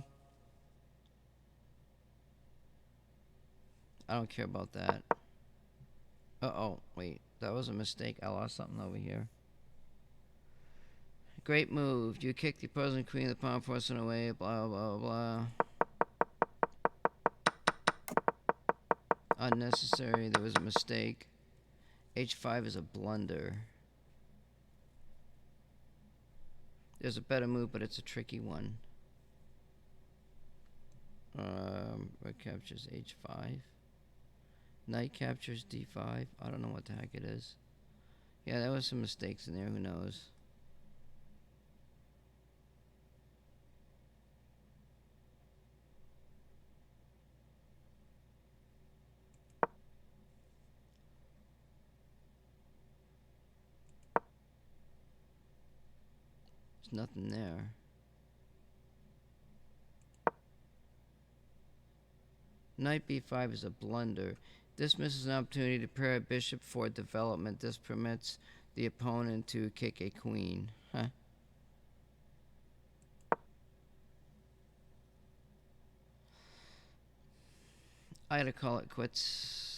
don't care about that. Uh-oh, wait. That was a mistake. I lost something over here. Great move. You kick the opposing queen, the pawn forcing away, blah, blah, blah. Unnecessary. There was a mistake. H5 is a blunder. There's a better move, but it's a tricky one. What captures H5? Knight captures D5. I don't know what the heck it is. Yeah, there was some mistakes in there. Who knows? There's nothing there. Knight B5 is a blunder. This misses an opportunity to pair a bishop for development. This permits the opponent to kick a queen. Huh? I gotta call it quits.